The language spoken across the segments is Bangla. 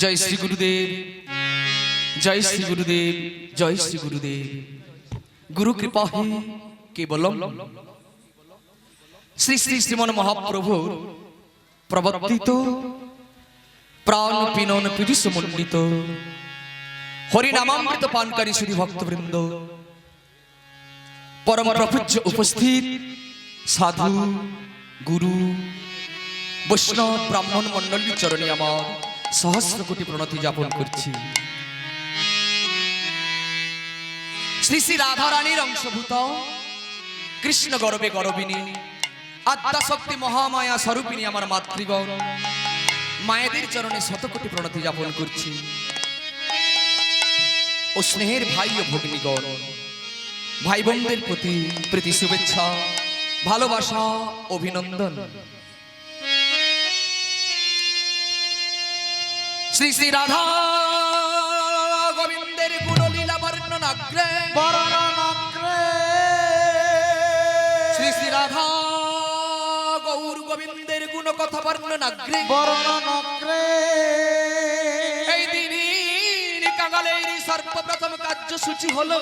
जय श्री गुरुदेव, जय श्री गुरुदेव, जय श्री गुरुदेव। गुरु कृपा ही केवलम श्री श्री श्रीमन महाप्रभु प्रवर्तित प्राण पिनन पीड़ि समन्वित हरिनामामृत पानकारी श्री भक्तवृंद परम प्रपूज्य उपस्थित साधु गुरु वैष्णव ब्राह्मण मंडली चरणे आमार सहस्र कोटी प्रणति ज्ञापन करछि। श्री श्री राधा रानीर अंशभूत कृष्ण गौरवे गौरविनी आत्मा शक्ति महामाया स्वरूपिणी आमार मातृगण मायेदेर चरणे शत कोटी प्रणति ज्ञापन करछि। ओ स्नेहेर भाई ओ भगिनीगण भाई बोनदेर प्रति प्रीति शुभेच्छा भालोबासा अभिनंदन। श्री श्री राधा गोविंदेर गुणलीला वर्णनाग्रे श्री श्री राधा गौर गोविंदेर गुण कथा वर्णनाग्रे এই দিনই কাঙালের সর্বপ্রথম কার্যসূচি হলো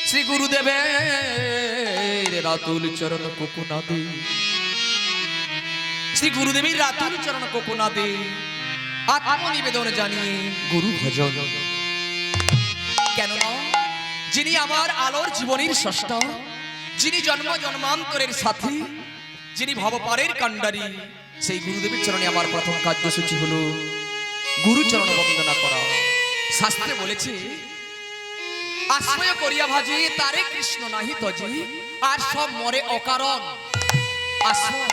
শ্রী গুরুদেবের রাতুল চরণ কোকুনাদে श्री गुरुदेव रातुल चरण कोकुनादे आत्मनिवेदन जानिए गुरु भजन केनना जिनी आमार आलोर जीवनेर स्रष्टा जिनी जन्म जन्मान्तरेर साथी जिनी भवपारेर कांडारी सेई गुरुदेवेर चरणे आमार प्रथम कार्यसूची हलो गुरुचरण वंदना करा। शास्त्रे बोलेছে आश्रय करिया भाजी तारे कृष्ण नाहि तजी आर सब मरे अकारण। आश्रय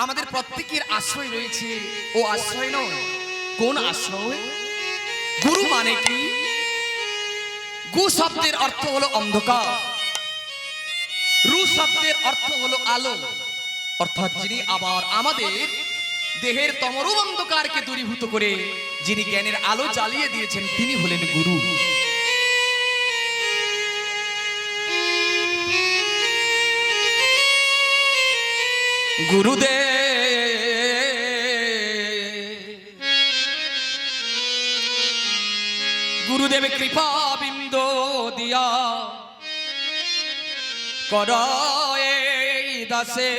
আমাদের প্রত্যেকের আশ্রয় রয়েছে, ও আশ্রয় নয় কোন আশ্রয়? গুরু মানে কি? গু শব্দের অর্থ হলো অন্ধকার, রু শব্দের অর্থ হলো আলো, অর্থাৎ যিনি আবার আমাদের দেহের তমরূপ অন্ধকারকে দূরীভূত করে যিনি জ্ঞানের আলো জ্বালিয়ে দিয়েছেন তিনি হলেন গুরু। गुरुदेव कृपा बिंदु दिया कराए दासे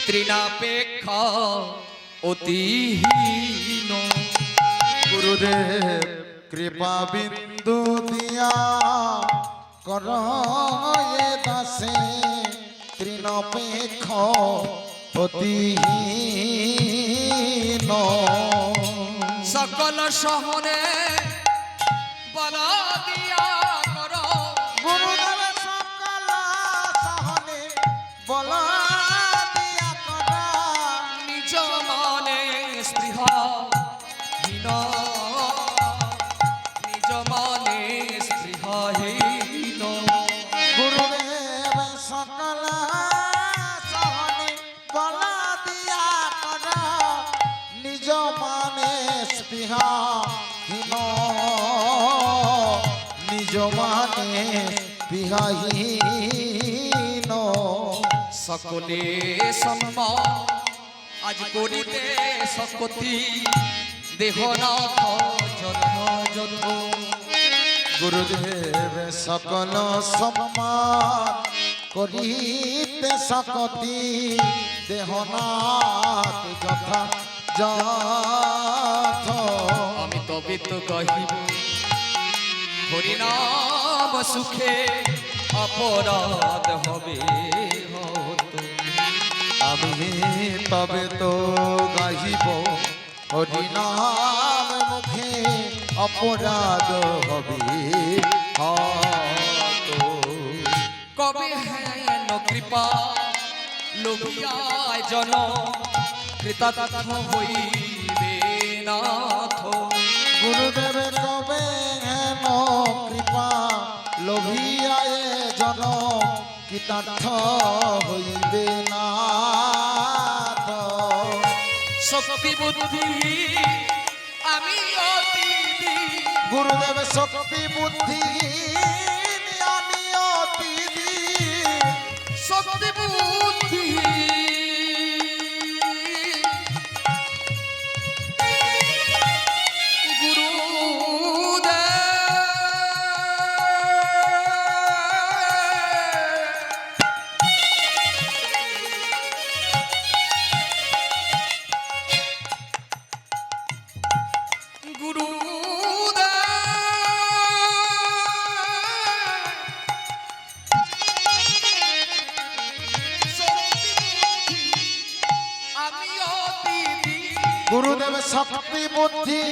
तृणापेक्षा अतिहीन। गुरुदेव कृपा बिंदु दिया कराए दासे तृणापेक्षा अतिहीन। सकल सहने बला दिया करो गुरुदेव सकल सहने बला दिया करो निज माने स्पृहा हीन निज माने स्पृहा हीन। गुरुदेव सकल सहने बला दिया करो निज माने स्पृहा हीन निज माने स्पृहाहीन। सकले सम्मान आज करिते सकति देहनाथ যথা যথ। गुरुदेव सकल सम्मान करिते सकति देहनाथ যথা যথ। আমি তবে তো কহিব হরিনাম সুখে অপরাধ হবে হতো। আমি তবে তো গাহিব হরিনাম মুখে অপরাধ হবে হতো। কবে হেন কৃপা লোভিয়ায় জন কৃতার্থ হইবে নাথ। গুরুদেব কবে হেন কৃপা লোভিয়ায় জন কৃতার্থ হইবে নাথ। শক্তি বুদ্ধি আমি অতি গুরুদেব শক্তি বুদ্ধি আমি অতি শক্তি বুদ্ধি গুরুদেব শক্তি বুদ্ধি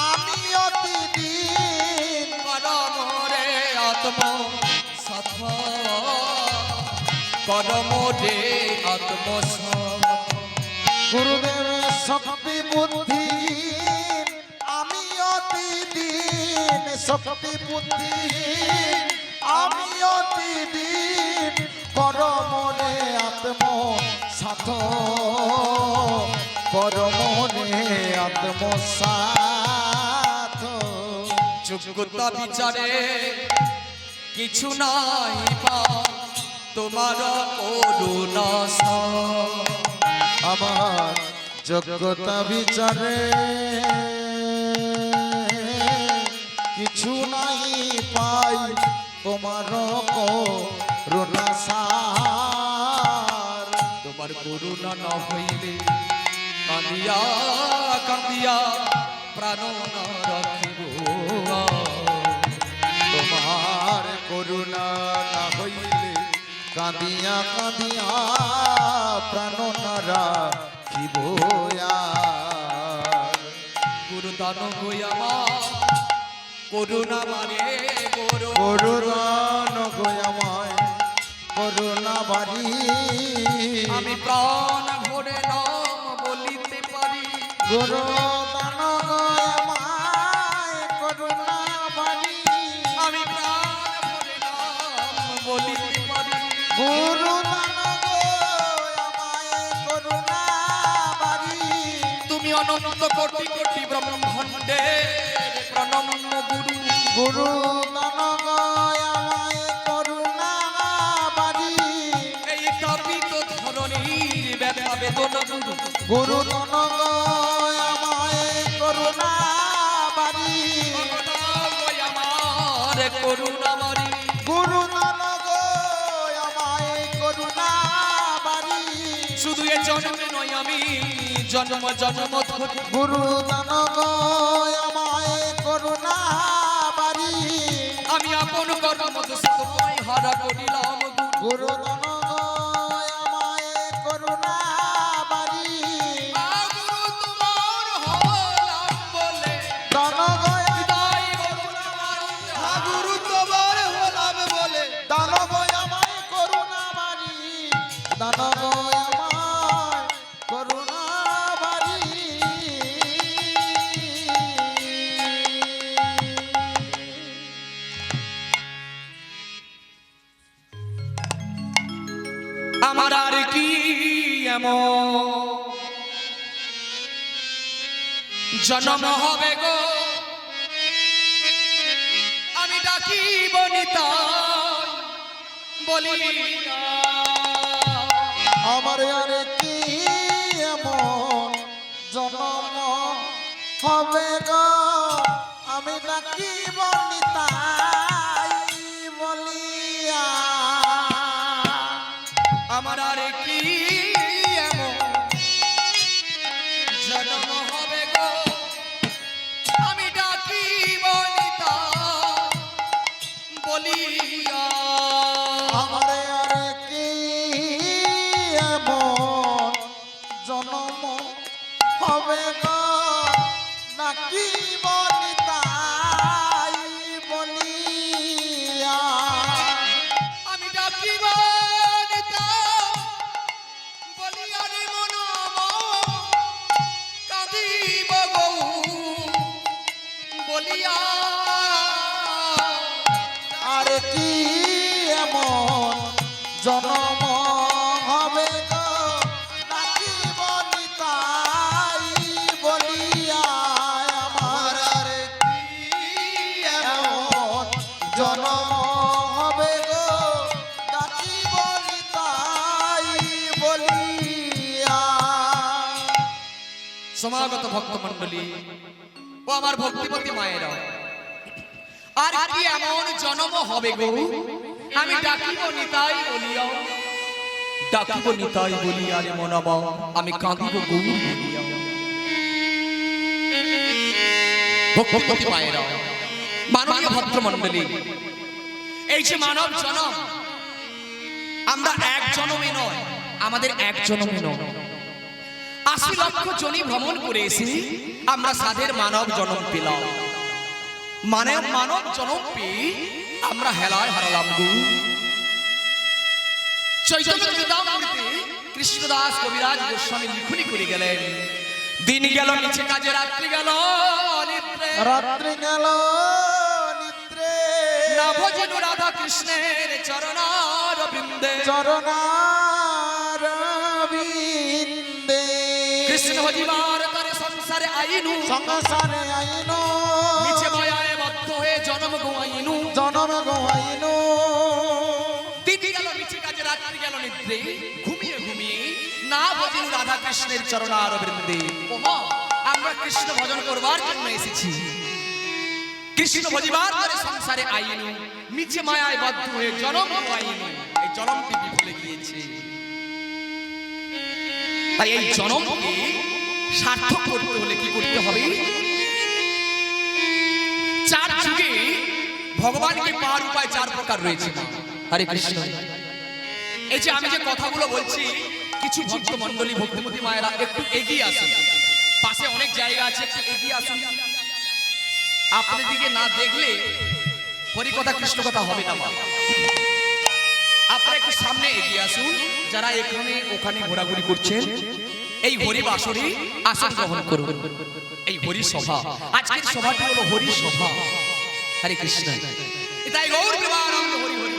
আমি অতি দিন করমরে আত্ম সাধ করমরে আত্ম সাধ গুরুদেব শক্তি বুদ্ধি আমি অতি দিন শক্তি বুদ্ধি আমি অতি দিন পরমনে আত্ম সাধ পরমনে আত্ম সাধ যোগ্যতা বিচারে কিছু নাই পা তোমার করুণা সাধ আমার যোগ্যতা বিচারে কিছু নাই পাই তোমার করুণা সার তোমার করুণা না হইলে কাঁদিয়া কাঁদিয়া প্রাণ না রাখিব তোমার করুণা না হইলে কাঁদিয়া কাঁদিয়া প্রাণ না রাখিব আর। গুরুদান গয়ামা করুণা মানে করুণান গয়াময় করুণা বাড়ি আমি প্রাণ ভরে নাম বলিতে পারি গুরুদান গয়াময় করুণা বাড়ি আমি প্রাণ ভরে নাম বলিতে পারি গুরুদান গয়াময় করুণা বাড়ি তুমি অনন্ত কোটি কোটি ব্রহ্মাণ্ডে প্রণম্য গুরু গুরু গয়াময় করুণা বাড়ি এই তাপিত ধরণীর ব্যথা বেদনা গুরু গুরু গয়াময় করুণা বাড়ি আমার করুণা মারি গুরু গয়াময় করুণা বাড়ি শুধু এ জন্মে নয় আমি জন্ম জন্ম ধরে গুরু গয়াময় করুণা বাড়ি আমি আপন কর্ম তোমায় হারা করিলাম গুরু গয়াময় করুণা বাড়ি গুরু তোমার হলাম বলে ধন গয়া হৃদয় করুণা মারি গুরু তোমার হলাম বলে দান গয়াময় করুণা বাড়ি দান গয়াময় করুণা বাড়ি আমার আর কি এমন জন্ম হবে গো আমি ডাকি বনিতা বলি আমার আর কি এমন জনম হবে গো আমি ডাকিব নিতাই বলিয়া আমার আর কি এমন জন্ম হবে গো আমি ডাকি বনিতা বলিয়া আমার আর কি এমন জনম হবে গো ডাকিব নিতাই বলিয়া আমি ডাকি বনিতা বলিয়া রে মন কাঁদিব গো বলিয়া আর কি এমন জনম হবে গো ডাকিব নিতাই বলিয়া আমার আর কি এমন জনম হবে গো ডাকিব নিতাই বলিয়া সমাগত ভক্ত মণ্ডলী ও আমার ভক্তিমতী মায়েরা আর কি এমন জন্ম হবে গো আমি ডাকিব নিতাই বলিয়া ডাকিব নিতাই বলিয়া রে মনাবা আমি কাঁদিব গো বলিয়া ভক্তিমতী মায়েরা মাননীয় ভক্ত মণ্ডলী এই যে মানব জনম আমরা এক জনমে নয় আমাদের এক জনমে নয় 80 লক্ষ জনি ভ্রমণ করে এসে আমরা সাধের মানব জন্ম পেলাম। মানে মানব জন্ম পেয়ে আমরা হেলায় হারালাম গো। চৈতন্য চরিতামৃতে কৃষ্ণদাস কবিরাজ গোস্বামী লিখনি করে গেলেন, দিন গেল নিচে কাজে, রাত্রি গেল নিদ্রে, রাত্রি গেল নিদ্রে, না ভজনু রাধা কৃষ্ণের চরণার বৃন্দে, চরণার বিন্দে। কৃষ্ণ ভজিবার তারে সংসারে আইনু, সংসারে আইনু, নিচে মায়ায় বদ্ধ হয়ে জন্ম গোয়াইনু, জনম গোয়াইনু। দিন গেল নিচে কাজে, রাত্রি গেল নিদ্রে, ঘুমিয়ে ঘুমিয়ে না ভজনু রাধা কৃষ্ণের চরণার বৃন্দে। ওমা, আমরা কৃষ্ণ ভজন করবার জন্য এসেছি, কৃষ্ণ ভজিবার তারে সংসারে আইনু, নিচে মায়ায় বদ্ধ হয়ে জন্ম গোয়াইনু। এই জন্মটি বিফলে গিয়েছে, তাই এই জন্মকে সার্থক করতে হলে কি করতে হবে? চার যুগে ভগবানকে পাওয়ার উপায় চার প্রকার রয়েছে। হরে কৃষ্ণ। এই যে আমি যে কথাগুলো বলছি, কিছু ভক্ত মন্ডলী ভক্তিমতী মায়েরা একটু এগিয়ে আসুন, পাশে অনেক জায়গা আছে, একটু এগিয়ে আসুন। আপনাদের দিকে না দেখলে হরি কথা কৃষ্ণ কথা হবে না। আপনারা একটু সামনে এগিয়ে আসুন, যারা এখানে ওখানে ঘোরাঘুরি করছেন। এই হরি বাসরে আসন গ্রহণ করুন। এই হরি সভা, আজকের সভাটি হলো হরি সভা। হরে কৃষ্ণ। এটাই গৌর প্রেমানন্দ হরি হরি।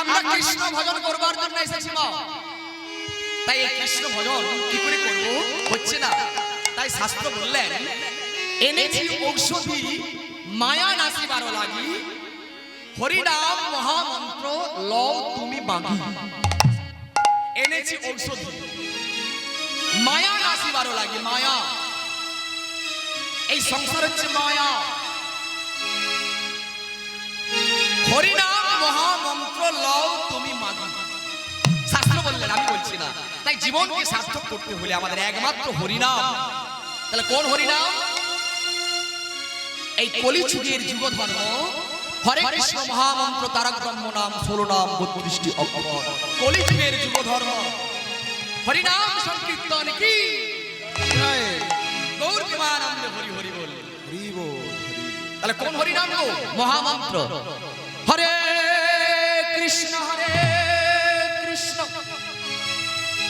আমরা কৃষ্ণ ভজন করবার জন্য এসেছি মা, তাই এই কৃষ্ণ ভজন কি করে করব হচ্ছে না। তাই শাস্ত্র বললেন, এনেছি ঔষধি মায়া নাসিবার লাগি, হরিনাম মহামন্ত্র লও তুমি বাঁধি। এনেছি ঔষধি মায়া নাসিবার লাগি। মায়া, এই সংসার হচ্ছে মায়া। হরিনাম মহামন্ত্র লও তুমি বাঁধি, শাস্ত্র বললেন, আমি বলছি না। তাই জীবনকে সার্থক করতে হলে আমাদের একমাত্র হরিনাম। তাহলে কোন হরিনাম? এই কলিযুগের যুগ ধর্ম হরে কৃষ্ণ মহামন্ত্র তারক ব্রহ্ম নাম 16 নাম 32টি অক্ষর। কলিযুগের যুগ ধর্ম হরিনাম সংকীর্তন কি গৌর প্রেমানন্দে হরি হরি বল। তাহলে কোন হরিনাম গো? মহামন্ত্র। হরে কৃষ্ণ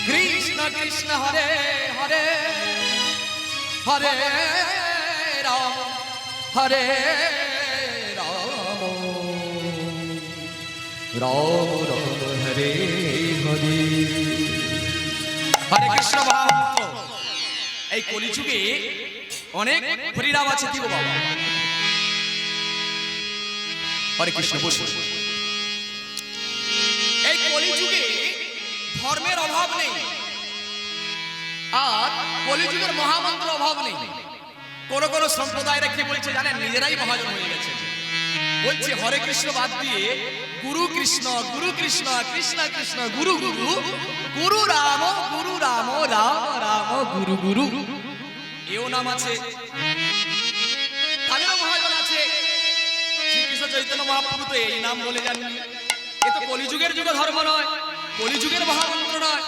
কৃষ্ণ কৃষ্ণ হরে হরে, হরে রাম হরে রাম, রাম রাম হরে হরে। হরে কৃষ্ণ মহামন্ত্র। এই কলিযুগে অনেক হরিনাম আছে কি গো বাবা? হরে কৃষ্ণ। বসুন। এই কলিযুগে ধর্মের অভাব নেই, আর কলিযুগের মহামন্ত্র অভাব নেই। কোন কোন সম্প্রদায়রা কি বলছে জানেন? নিজেরাই মহাজন হয়ে গেছে। বলছে হরে কৃষ্ণ বাদ দিয়ে গুরু কৃষ্ণ কৃষ্ণ কৃষ্ণ গুরু গুরু, গুরু রাম রাম রাম গুরু গুরু। এও নাম আছে, তাদেরও মহাজন আছে। শ্রীকৃষ্ণ চৈতন্য মহাপ্রভু তো এই নাম বলে যাননি। এ তো কলিযুগের যুগ ধর্ম নয়, কলিযুগের মহামন্ত্র নয়।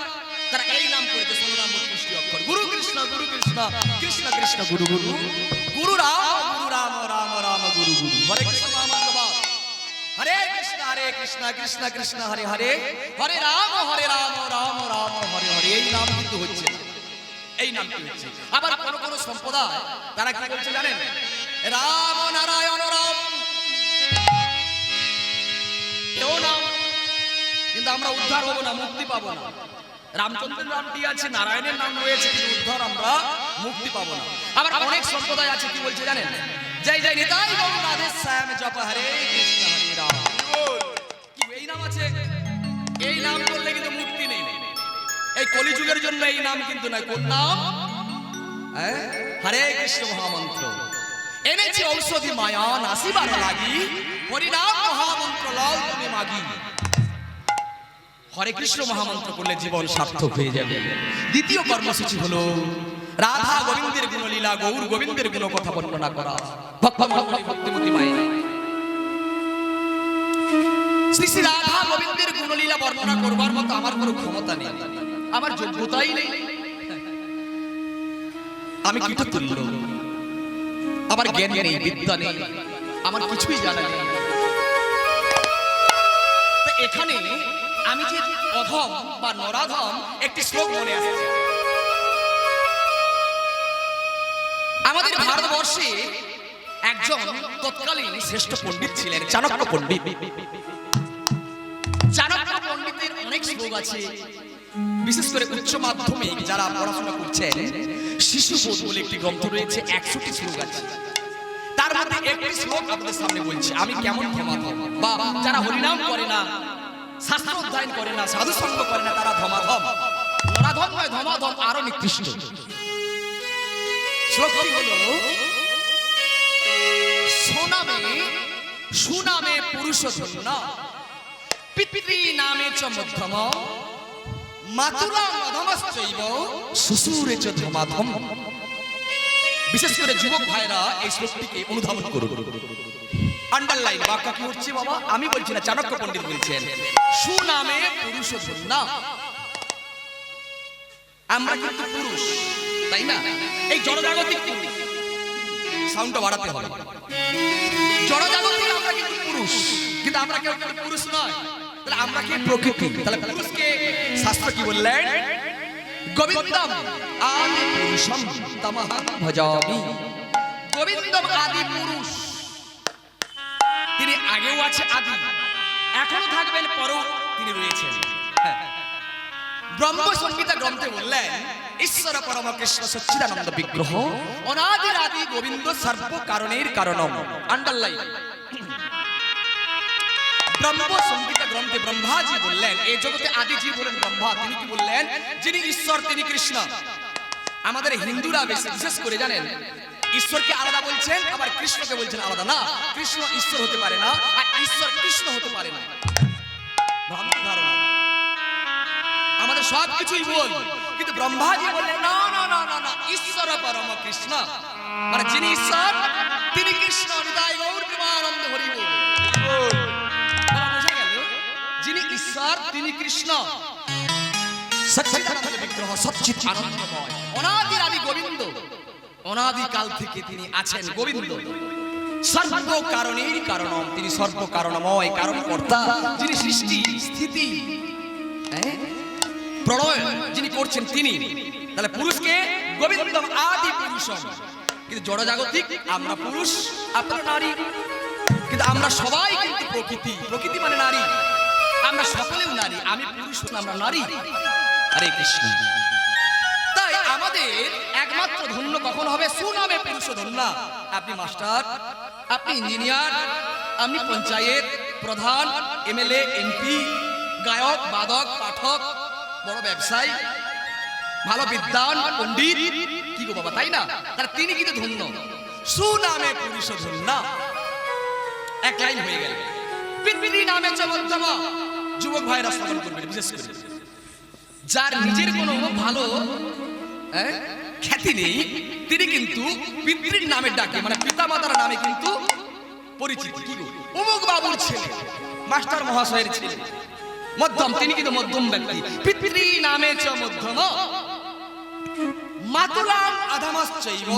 তারা এই নাম করেছে 16 নাম 32টি অক্ষর। গুরু কৃষ্ণ কৃষ্ণ কৃষ্ণ গুরু গুরু, গুরু রাম রাম রাম গুরু গুরু। হরে কৃষ্ণ মহামন্ত্র বাদ। হরে কৃষ্ণ কৃষ্ণ কৃষ্ণ হরে হরে, হরে রাম রাম রাম হরে হরে। এই নাম কিন্তু হচ্ছে না, এই নাম কি হচ্ছে। আবার কোন কোন সম্প্রদায় তারা কি বলছে জানেন? রাম নারায়ণ রাম, এও নাম, কিন্তু আমরা উদ্ধার হবো না, মুক্তি পাবো না। রামচন্দ্রের নামটি আছে, নারায়ণের নাম রয়েছে, কিন্তু উদ্ধার আমরা মুক্তি পাবো না। আবার অনেক সম্প্রদায় আছে কি বলছে জানেন? জয় জয় নিতাই গৌর রাধে শ্যাম জপ হরে কৃষ্ণ হরে রাম। কি এই নাম আছে? এই নাম করলে কিন্তু মুক্তি নেই। এই কলিযুগের জন্য এই নাম কিন্তু নয়। কোন নাম? হরে কৃষ্ণ মহামন্ত্র। এনেছি ঔষধি মায়া নাসিবার লাগি, হরিনাম মহামন্ত্র লও তুমি মাগি। হরে কৃষ্ণ মহামন্ত্র করলে জীবন সার্থক হয়ে যাবে। দ্বিতীয় কর্মসূচি হলো রাধা গোবিন্দের গুণলীলা, গৌর গোবিন্দের গুণ কথা বর্ণনা করা। ভক্তিমতী মায়েরা শ্রী শ্রী রাধা গোবিন্দের গুণলীলা বর্ণনা করবার মতো আমার কোনো ক্ষমতা নেই, আমার যোগ্যতাই নেই। আমি কীটতুল্য, আমার জ্ঞান নেই, বিদ্যা নেই, আমার কিছুই জানা নেই। তো এখানে আমি যে অধম বা নরাধম একটি শ্লোক মনে আসছে। আমাদের ভারতবর্ষে একজন তৎকালীন শ্রেষ্ঠ পণ্ডিত ছিলেন চাণক্য পণ্ডিত। চাণক্য পণ্ডিতের অনেক শ্লোক আছে, বিশেষ করে উচ্চ মাধ্যমিক যারা পড়াশোনা করছেন শিশুবোধ বলে একটি গ্রন্থ রয়েছে, 100টি শ্লোক আছে। তার মধ্যে একটি শ্লোক আপনাদের সামনে বলছি, আমি কেমন ধমাধম, বা যারা হরিনাম করে না, শাস্ত্র অধ্যয়ন করে না, সাধু সঙ্গ করে না, তারা ধমাধম। নরাধম নয়, ধমাধম আরো নিকৃষ্ট। শ্লোকটি হলো, সুনামে পুরুষ ধন্য, পিতৃ নামে চ মধ্যম, মাতুলা মধমশ্চৈব শ্বশুরে চ ধমাধম। বিশেষ করে যুবক ভাইরা এই শ্লোকটিকে অনুধাবন করুন। আন্ডারলাইন বাক্য কি হচ্ছে বাবা, আমি বলছি না, চাণক্য পণ্ডিত বলছেন সুনামে পুরুষ ধন্য। আমরা কিন্তু পুরুষ, তাই না? এই জড়জাগতিক পুরুষ, সাউন্ডটা বাড়াতে হবে। জড়জাগতিক আমরা কিন্তু পুরুষ, কিন্তু আমরা কেউ কিন্তু পুরুষ নয়। তাহলে আমরা কি প্রকৃতি? তাহলে পুরুষকে শাস্ত্র কি বললেন? গোবিন্দম আদি পুরুষম তমহং ভজামি। গোবিন্দম আদি পুরুষ, তিনি আগেও আছে, আদি এখনো থাকবেন, পরেও তিনি রয়েছেন। ব্রহ্ম সংহিতা গ্রন্থে বললেন ঈশ্বর পরম কৃষ্ণ সচ্চিদানন্দ বিগ্রহ অনাদির আদি গোবিন্দ সর্ব কারণের কারণম। আন্ডারলাইন। ব্রহ্ম সংহিতা গ্রন্থে ব্রহ্মাজি বললেন, এই জগতে আদি জীব হলেন ব্রহ্মা। তিনি কি বললেন? যিনি ঈশ্বর তিনি কৃষ্ণ। আমাদের হিন্দুরা বিশেষ করে জানেন ঈশ্বরকে আলাদা বলছেন, আবার কৃষ্ণকে বলছেন আলাদা। না, কৃষ্ণ ঈশ্বর হতে পারে না, আর ঈশ্বর কৃষ্ণ হতে পারে না। ভ্রান্ত ধারণা। আমাদের সব কিছুই বল, কিন্তু ব্রহ্মাজি বললেন না না না না না, ঈশ্বর পরম কৃষ্ণ, মানে যিনি ঈশ্বর তিনি কৃষ্ণ। নিতাই গৌর প্রেমানন্দ হরি বল। বোঝা গেল, যিনি ঈশ্বর তিনি কৃষ্ণ, সচ্চিদানন্দ বিগ্রহ, সচ্চিৎ আনন্দময়, অনাদির আদি গোবিন্দ। অনাদিকাল থেকে তিনি আছেন গোবিন্দ, সর্ব কারণের কারণম, তিনি সর্ব কারণময়, কারণ কর্তা, যিনি সৃষ্টি স্থিতি প্রলয় যিনি করছেন তিনি। তাহলে পুরুষকে গোবিন্দম আদি পুরুষম। কিন্তু জড়জাগতিক আমরা পুরুষ, আপনারা নারী, কিন্তু আমরা সবাই কিন্তু প্রকৃতি। প্রকৃতি মানে নারী, আমরা সকলেও নারী। আমি পুরুষ, আমরা নারী। হরে কৃষ্ণ। তাই আমাদের একমাত্র ধন্য কখন হবে? সুনামে পুরুষ ধন্য। আপনি মাস্টার, আপনি ইঞ্জিনিয়ার, আপনি পঞ্চায়েত প্রধান, এমএলএ, এমপি, গায়ক, বাদক, পাঠক, বড় ব্যবসায়ী, ভালো বিদ্বান, পণ্ডিত, কি গো বাবা, তাই না? তাহলে তিনি কিন্তু ধন্য, সুনামে পুরুষ ধন্য। এক লাইন হয়ে গেল। পিতৃ নামে চ মধ্যম। যুবক ভাইরা শ্রবণ করবেন, বিশেষ করে যার নিজের কোনো ভালো খ্যাতি নেই, তিনি কিন্তু পিতৃর নামে ডাকে, মানে পিতা মাতার নামে কিন্তু পরিচিত। কি গো, অমুক বাবুর ছেলে, মাস্টার মহাশয়ের ছেলে, মধ্যম, তিনি কিন্তু মধ্যম ব্যক্তি। পিতৃ নামে চ মধ্যম, মাতুলাম আধামাশ্চৈব।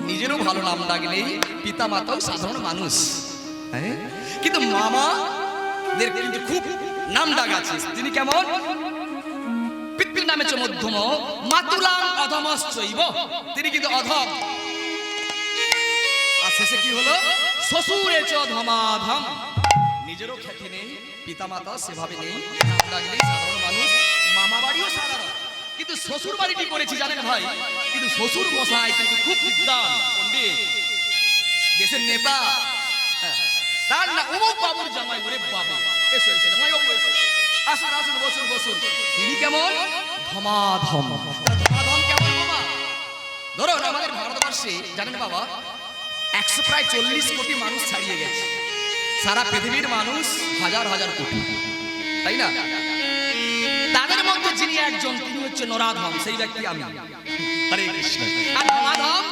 নিজেরও ভালো নাম ডাক নেই, পিতা মাতাও সাধারণ মানুষ, কিন্তু মামাদের কিন্তু খুব নাম ডাক আছে। তিনি কেমন? পিতৃ নামে চ মধ্যম, মাতুলাম অধমশ্চৈব, তিনি কিন্তু অধম। আর শেষে কি হলো? শ্বশুরে চ ধমাধম। নিজেরও খ্যাতি নেই, পিতা মাতা সেভাবে নেই, নাম ডাক নেই, সাধারণ মানুষ, মামা বাড়িও সাধারণ, কিন্তু শ্বশুর বাড়িটি করেছি জানেন ভাই, কিন্তু শ্বশুর মশাই কিন্তু খুব বিদ্বান পণ্ডিত, দেশের নেতা। তার না অমুক বাবুর জামাই, ওরে বাবা, এসো এসো জামাই বাবু এসো, আসুন আসুন, বসুন বসুন। তিনি কেমন? ধমাধম। ধমাধম কেমন বাবা? ধরো আমাদের ভারতবর্ষে জানেন বাবা 140 কোটি মানুষ ছাড়িয়ে গেছে। সারা পৃথিবীর মানুষ হাজার হাজার কোটি, তাই না? তাদের মধ্যে যিনি একজন, তিনি হচ্ছে নরাধম, সেই ব্যক্তি আমি। হরে কৃষ্ণ। আর নরাধম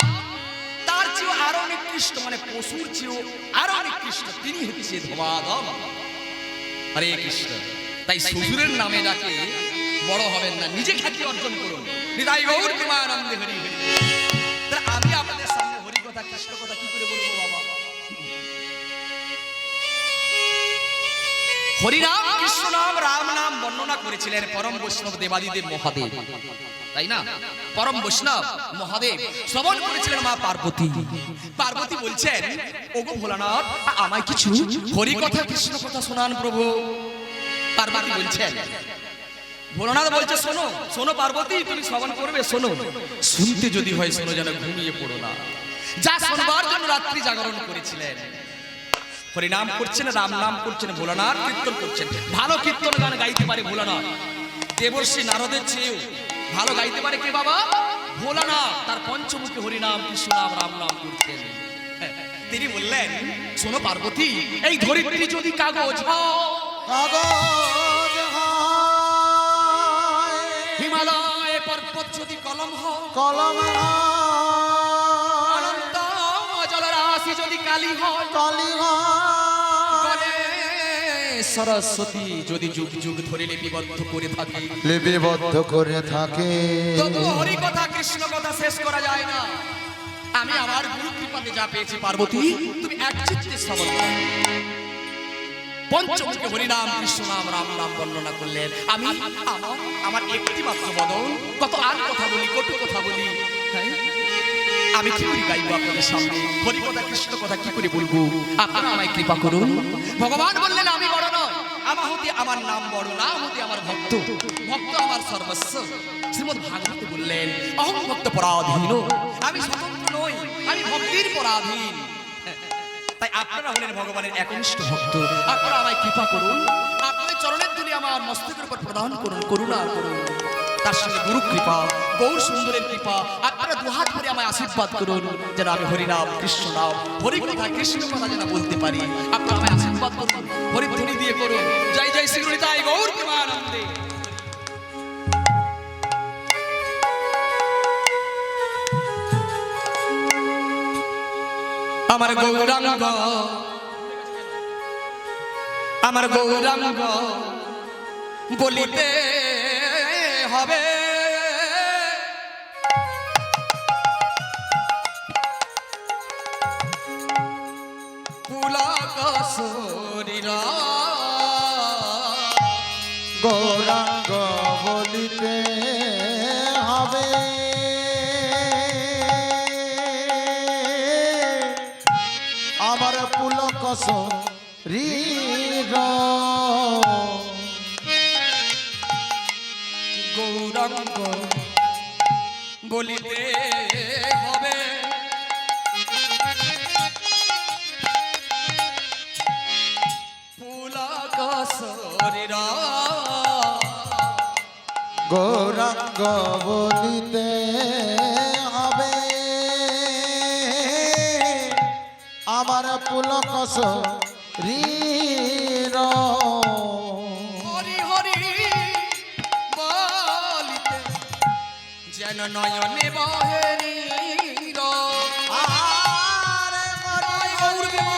তার চেয়েও আরো নিকৃষ্ট, মানে পশুর চেয়েও আরো নিকৃষ্ট, তিনি হচ্ছে ধমাধম। হরে কৃষ্ণ। তাই শ্বশুরের নামে ডাকে বড় হবেন না, নিজে খ্যাতি অর্জন করুন। নিতাই গৌর প্রেমানন্দে হরি হরি। তাহলে আমি আপনাদের সামনে হরি কথা কৃষ্ণ কথা কি করে বলবো বাবা? হরিনাম কৃষ্ণ নাম রাম নাম বর্ণনা করেছিলেন পরম বৈষ্ণব দেবাদিদেব মহাদেব, তাই না? পরম বৈষ্ণব মহাদেব শ্রবণ করেছিলেন মা পার্বতী। পার্বতী বলছেন, ওগো ভোলানাথ, আমায় কিছু হরি কথা কৃষ্ণ কথা শোনান প্রভু। পার্বতী বলছেন, ভোলানাথ বলছে, শোনো শোনো পার্বতী, তুমি শ্রবণ করবে, শোনো। শুনতে যদি হয় শোনো, যেন ঘুমিয়ে পড়ো না। যা শোনবার জন্য রাত্রি জাগরণ করেছিলেন। হরিনাম করছেন, রাম নাম করছেন, ভোলানাথ কীর্তন করছেন। ভালো কীর্তন গান গাইতে পারে ভোলানাথ, দেবর্ষি নারদের চেয়েও ভালো গাইতে পারে কে বাবা? ভোলানাথ। তার পঞ্চমুখী হরিনাম কৃষ্ণ নাম রাম নাম করছেন। তিনি বললেন, শোনো পার্বতী, এই ধরিত্রী যদি কাগজ কাগজ হয়, হিমালয় পর্বত যদি কলম হয়, কলম অনন্ত জলরাশি যদি কালি হয়, কালি হয়, সরস্বতী যদি যুগ যুগ ধরে লিপিবদ্ধ করে থাকে, লিপিবদ্ধ করে থাকে, তবু হরি কথা কৃষ্ণ কথা শেষ করা যায় না। আমি আমার গুরু কৃপাতে যা পেয়েছি পার্বতী, তুমি একচিত্তে শ্রবণ করো। পঞ্চমুখী হরিনাম কৃষ্ণ নাম রাম নাম বর্ণনা করলেন। আমি আমার একটি মাত্র বদন, কত আর কথা বলি, কটু কথা বলি, হ্যাঁ? আমি কি করে গাইবো আপনাদের সামনে? হরি কথা কৃষ্ণ কথা কি করে বলবো? আপনারা আমায় কৃপা করুন। ভগবান বললেন, আমি বড় নয়, আমার হতে আমার নাম বড়, নাম হতে আমার ভক্ত, ভক্ত আমার সর্বস্ব। শ্রীমদ্ ভাগবতে বললেন, অহং ভক্ত পরাধীন, আমি স্বতন্ত্র নই, আমি ভক্তির পরাধীন। তাই আপনারা হলেন ভগবানের একনিষ্ঠ ভক্ত। আপনারা আমায় কৃপা করুন, আপনাদের চরণের ধুলি আমার মস্তকের উপর প্রদান করুন, করুণা করুন। তার সঙ্গে গুরু কৃপা, গৌর সুন্দরের কৃপা, আপনারা দুহাত ধরে আমায় আশীর্বাদ করুন, যেন আমি হরিনাম কৃষ্ণ নাম, হরি কথা কৃষ্ণ কথা যেন বলতে পারি। আপনারা আমায় আশীর্বাদ করুন, হরিধ্বনি দিয়ে করুন। জয় জয় শ্রী নিতাই গৌর প্রেমানন্দে। আমার গৌরাঙ্গ, আমার গৌরাঙ্গ বলিতে হবে, পুলক শরীর গৌরাঙ্গ বলিতে হবে, আমার পুলক শরীর, গৌরাঙ্গ বলিতে হবে, পুলক শরীর গৌরাঙ্গ বলিতে হবে, আমার পুলক শরীর, হরি হরি বলিতে যেন নয়নে বহে নীর। আরে মরি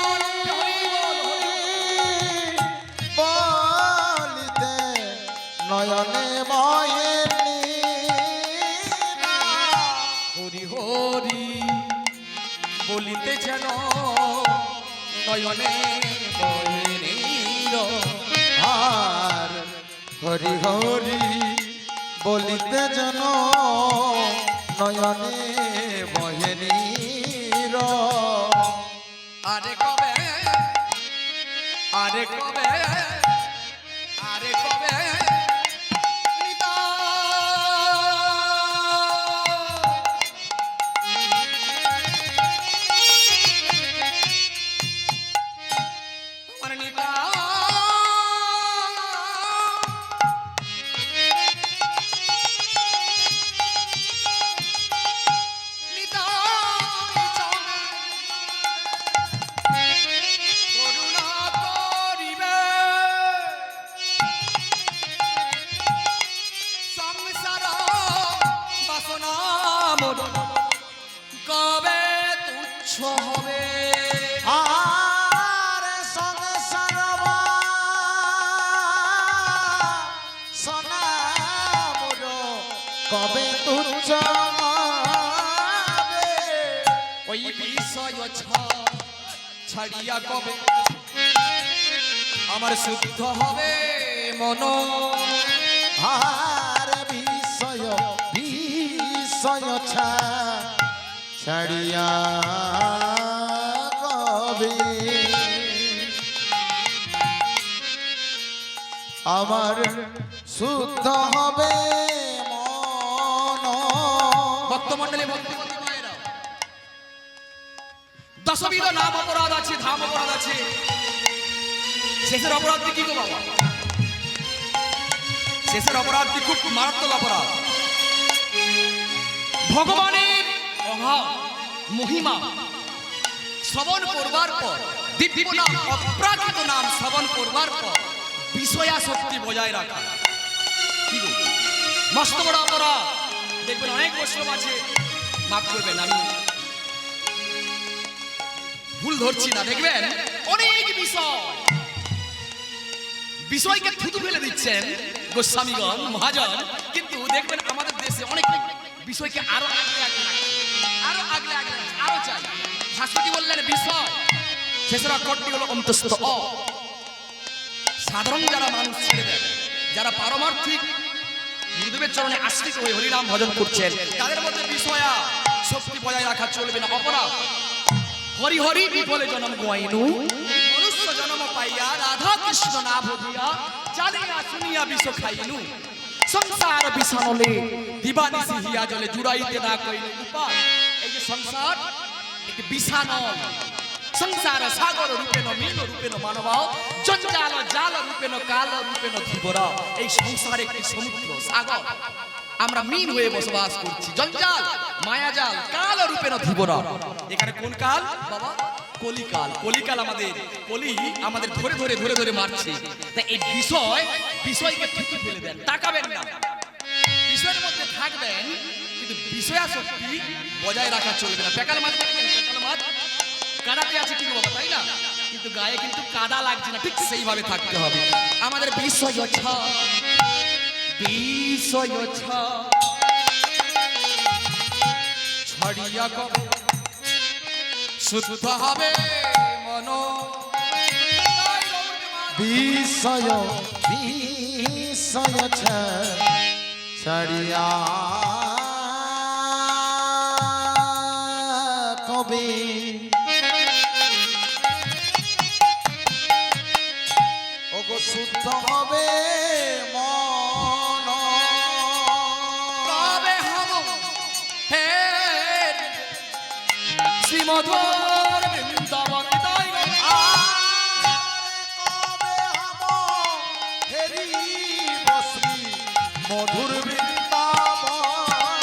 বলিতে নয়নে বয়ে হরি হরি বলিতে যেন নয়নে বহে নীর। আর হরি হরি বলিতে যেন নয়নে বহে নীর। আরে কবে, আরে কবে, আরে কবে কবে তুচ্ছ হবে? ওই বিষয় ছাড়িয়া কবে আমার শুদ্ধ হবে মন। আর বিষয় বিষয় ছাড়িয়া কবে আমার শুদ্ধ হবে মন। ভক্তমণ্ডলী ভক্তিমতী মায়েরা, দশবিধ নাম অপরাধ আছে, ধাম অপরাধ আছে, শেষের অপরাধটি কি গো বাবা? শেষের অপরাধটি খুব মারাত্মক অপরাধ। ভগবানের অভাব মহিমা শ্রবণ করবার পর, দিব্য নাম অপ্রাকৃত নাম শ্রবণ করবার পর বিষয়াসক্তি বজায় রাখা কি গো মস্ত বড় অপরাধ। দেখবেন অনেক বৈষ্ণব আছে, মাফ করবেন আমি ভুল ধরছি না, দেখবেন অনেক বিষয়কে থুতু ফেলে দিচ্ছেন গোস্বামীগণ মহাজন, কিন্তু দেখবেন আমাদের দেশে অনেক বিষয়কে আরো আগলে আগলে আরো আগলে আগলে আরো চাই। শাস্ত্রী বললেন বিষয়, শেষের অক্ষরটি হলো অন্তস্থ অ। সাধারণ যারা মানুষ ছেড়ে দেয়, যারা পারমার্থিক গুরুদেবের চরণে আশ্রিত হয়ে হরিনাম ভজন করছেন, তাদের মধ্যে বিষয়া শক্তি বজায় রাখা চলবে না, অপরাধ। হরি হরি বিফলে জনম গোয়াইনু, মনুষ্য জন্ম পাইয়া রাধা কৃষ্ণ না ভজিয়া জানিয়া শুনিয়া বিষ খাইনু। সংসার বিষানলে দিবানিশি হিয়া জলে জুড়াইতে না কইনু উপায়। এই যে সংসার একটি বিষানল, সংসার সাগর রূপেণ মীন রূপেণ মানব, জঞ্জাল জাল রূপেণ কাল রূপেণ ধীবরা। এই সংসার একটি সমুদ্র সাগর, আমরা মীন হয়ে বসবাস করছি, জঞ্জাল মায়াজাল কাল রূপেণ ধীবরা। এখানে কোন কাল বাবা? কলিকাল। কলিকাল আমাদের, কলি আমাদের ধরে ধরে ধরে ধরে মারছে। তাই এই বিষয়কে থুতু ফেলে দেন, তাকাবেন না, বিষয়ের মধ্যে থাকবেন, কিন্তু বিষয়াসক্তি বজায় রাখা চলবে না। পেকাল মাছ দেখবেন, পেকাল মাছ কাদাতে আছে কি বাবা, তাই না? কিন্তু গায়ে কিন্তু কাদা লাগছে না, ঠিক সেইভাবে থাকতে হবে। আমাদের বিষয় ছাড়িয়া কবে শুদ্ধ হবে মন। বিষয় বিষয় ছাড়িয়া কবে ওগো শুদ্ধ হবে মন। কবে হব হে শ্রীমধুর বৃন্দাবন হৃদয় গো। কবে হব হেরি বসি মধুর বৃন্দাবন।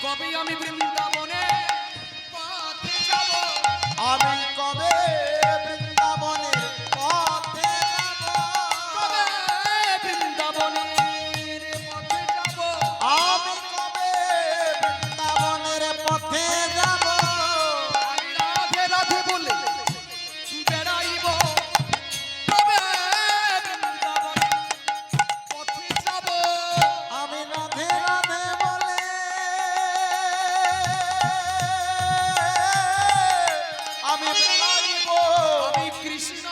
কবে আমি বৃন্দাবনে পথে যাব, আমি কবে বৃন্দাবনের পথে যাব। কবে বৃন্দাবনের পথে যাব, আমি কবে বৃন্দাবনের পথে যাব। আমি রাধে রাধে বলে বেড়াইব, কবে বৃন্দাবনের পথে যাব। আমি রাধে রাধে বলে আমি বেড়াইব। আমি কৃষ্ণ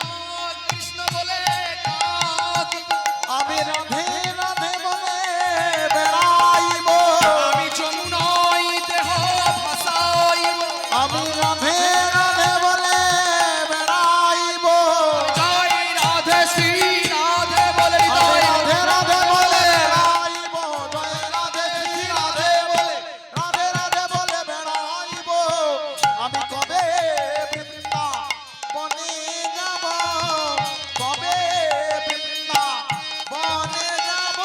কৃষ্ণ বলে ডাকিব, আমি রাধে রাধে বলে বেড়াইব। আমি যমুনায় দেহ ভাসাইব, আমি রাধে রাধে বলে বেড়াইব। জয় রাধে শ্রী রাধে বলে আমি হৃদয় রাধে রাধে বলে বেড়াইব। জয় রাধে শ্রী রাধে বলে রাধে রাধে বলে বেড়াইব। আমি কবে বৃন্দাবনে যাব, কবে বৃন্দাবনে যাব।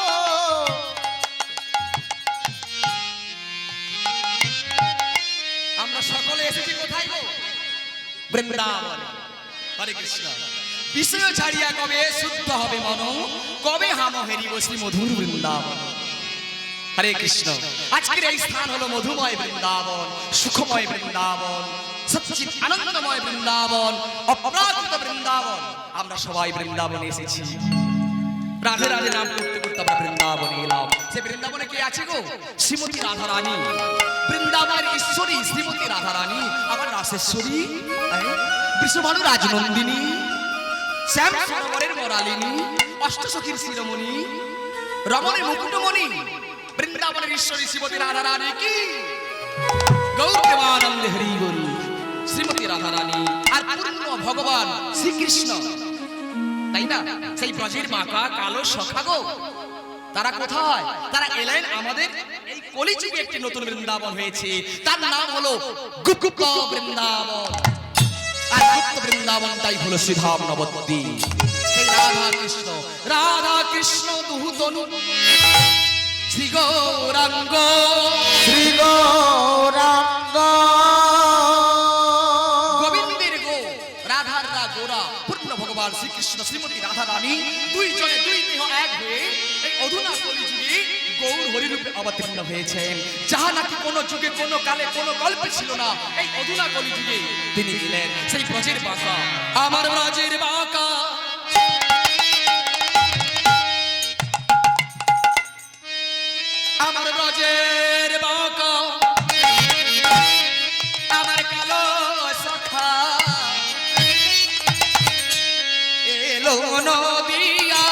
আমরা সকলে এসেছি কোথায় গো? বৃন্দাবন। হরে কৃষ্ণ। বিষয় ছাড়িয়া কবে শুদ্ধ হবে মন, কবে হাম হেরিব শ্রী মধুর বৃন্দাবন। হরে কৃষ্ণ। আজকের এই স্থান হলো মধুময় বৃন্দাবন, সুখময় বৃন্দাবন, সচ্চিত আনন্দময় বৃন্দাবন, অপ্রাকৃত বৃন্দাবন। আমরা সবাই বৃন্দাবনে এসেছি। রাধে রাধে নাম করতে করতে আমরা বৃন্দাবনে এলাম। সে বৃন্দাবনে কে আছে গো? শ্রীমতী রাধা রানী, বৃন্দাবনের ঈশ্বরী শ্রীমতী রাধা রানী, আবার রাসেশ্বরী, বৃষভানু রাজনন্দিনী, শ্যাম সরোবরের মরালিনী, অষ্টসখীর শিরোমণি, রমণের মুকুটমণি, বৃন্দাবনের ঈশ্বরী শ্রীমতী রাধা রানী কি গৌর প্রেমানন্দে হরি বল। শ্রীমতী রাধা রানী আর পূর্ণ ভগবান শ্রীকৃষ্ণ, তাই না? সেই ব্রজের বাঁকা কালো সখা গো, তারা কোথায়? তারা এলেন আমাদের এই কলিযুগে একটি নতুন বৃন্দাবন হয়েছে, তার নাম হলো গুপ্ত বৃন্দাবন। আর গুপ্ত বৃন্দাবনটাই হলো শ্রীধাম নবদ্বীপ। সেই রাধা কৃষ্ণ দুহুতনু শ্রী গৌরাঙ্গ, শ্রী গৌরাঙ্গ, গোবিন্দের গো, রাধার রা গোরা, পূর্ণ ভগবান শ্রীকৃষ্ণ শ্রীমতী রাধা রানী দুইজনে দুই দেহ এক হয়ে এই অধুনা কলিযুগে গৌর হরিরূপে অবতীর্ণ হয়েছেন। যাহা নাকি কোনো যুগে কোনো কালে কোনো গল্পে ছিল না, এই অধুনা কলিযুগে তিনি এলেন। সেই ব্রজের বাঁকা, আমার ব্রজের বাঁকা, আমার ব্রজের বাঁকা, আমার কালো সখা এলো নদিয়া,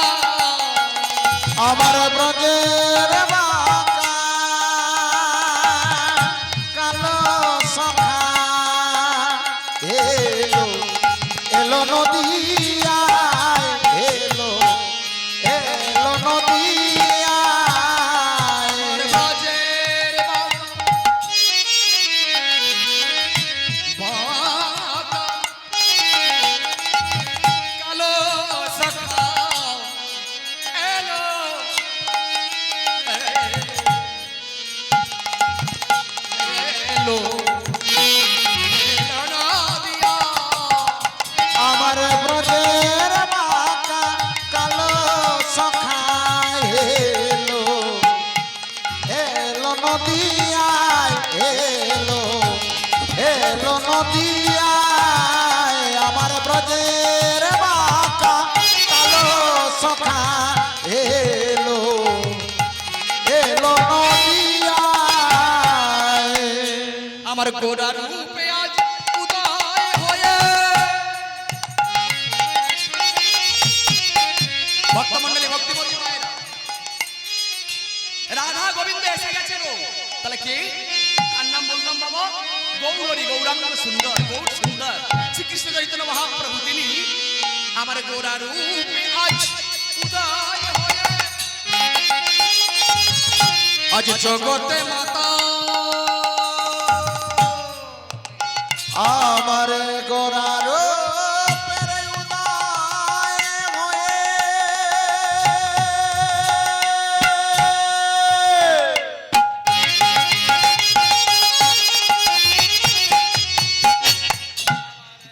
আমার ব্রজের বাঁকা কালো সখা এলো, এলো নদিয়ায়, এলো, এলো নদিয়ায়। আমার ব্রজের বাঁকা, কালো সখা এলো, এলো, এলো নদিয়া। আমার ব্রজের বাঁকা কালো সখা এলো, এলো নদিয়ায়, এলো, এলো নদিয়ায়। আমার ব্রজের বাঁকা কালো সখা এলো, এলো নদিয়ায়। আমার গোরা রূপে আজ উদয় হয়ে ভক্তমণ্ডলী ভক্তিমতী মায়েরা, রাধা গোবিন্দ এসে গেছে গো। তাহলে কে? কার নাম বললাম বাবা? গৌরী, গৌরাঙ্গ সুন্দর, গৌর সুন্দর শ্রীকৃষ্ণ চৈতন্য মহাপ্রভু তিনি আমার গোরা রূপে আজ উদয় হয়ে আজ জগতে মাতা আমার গোরার পেরে উদয় হয়ে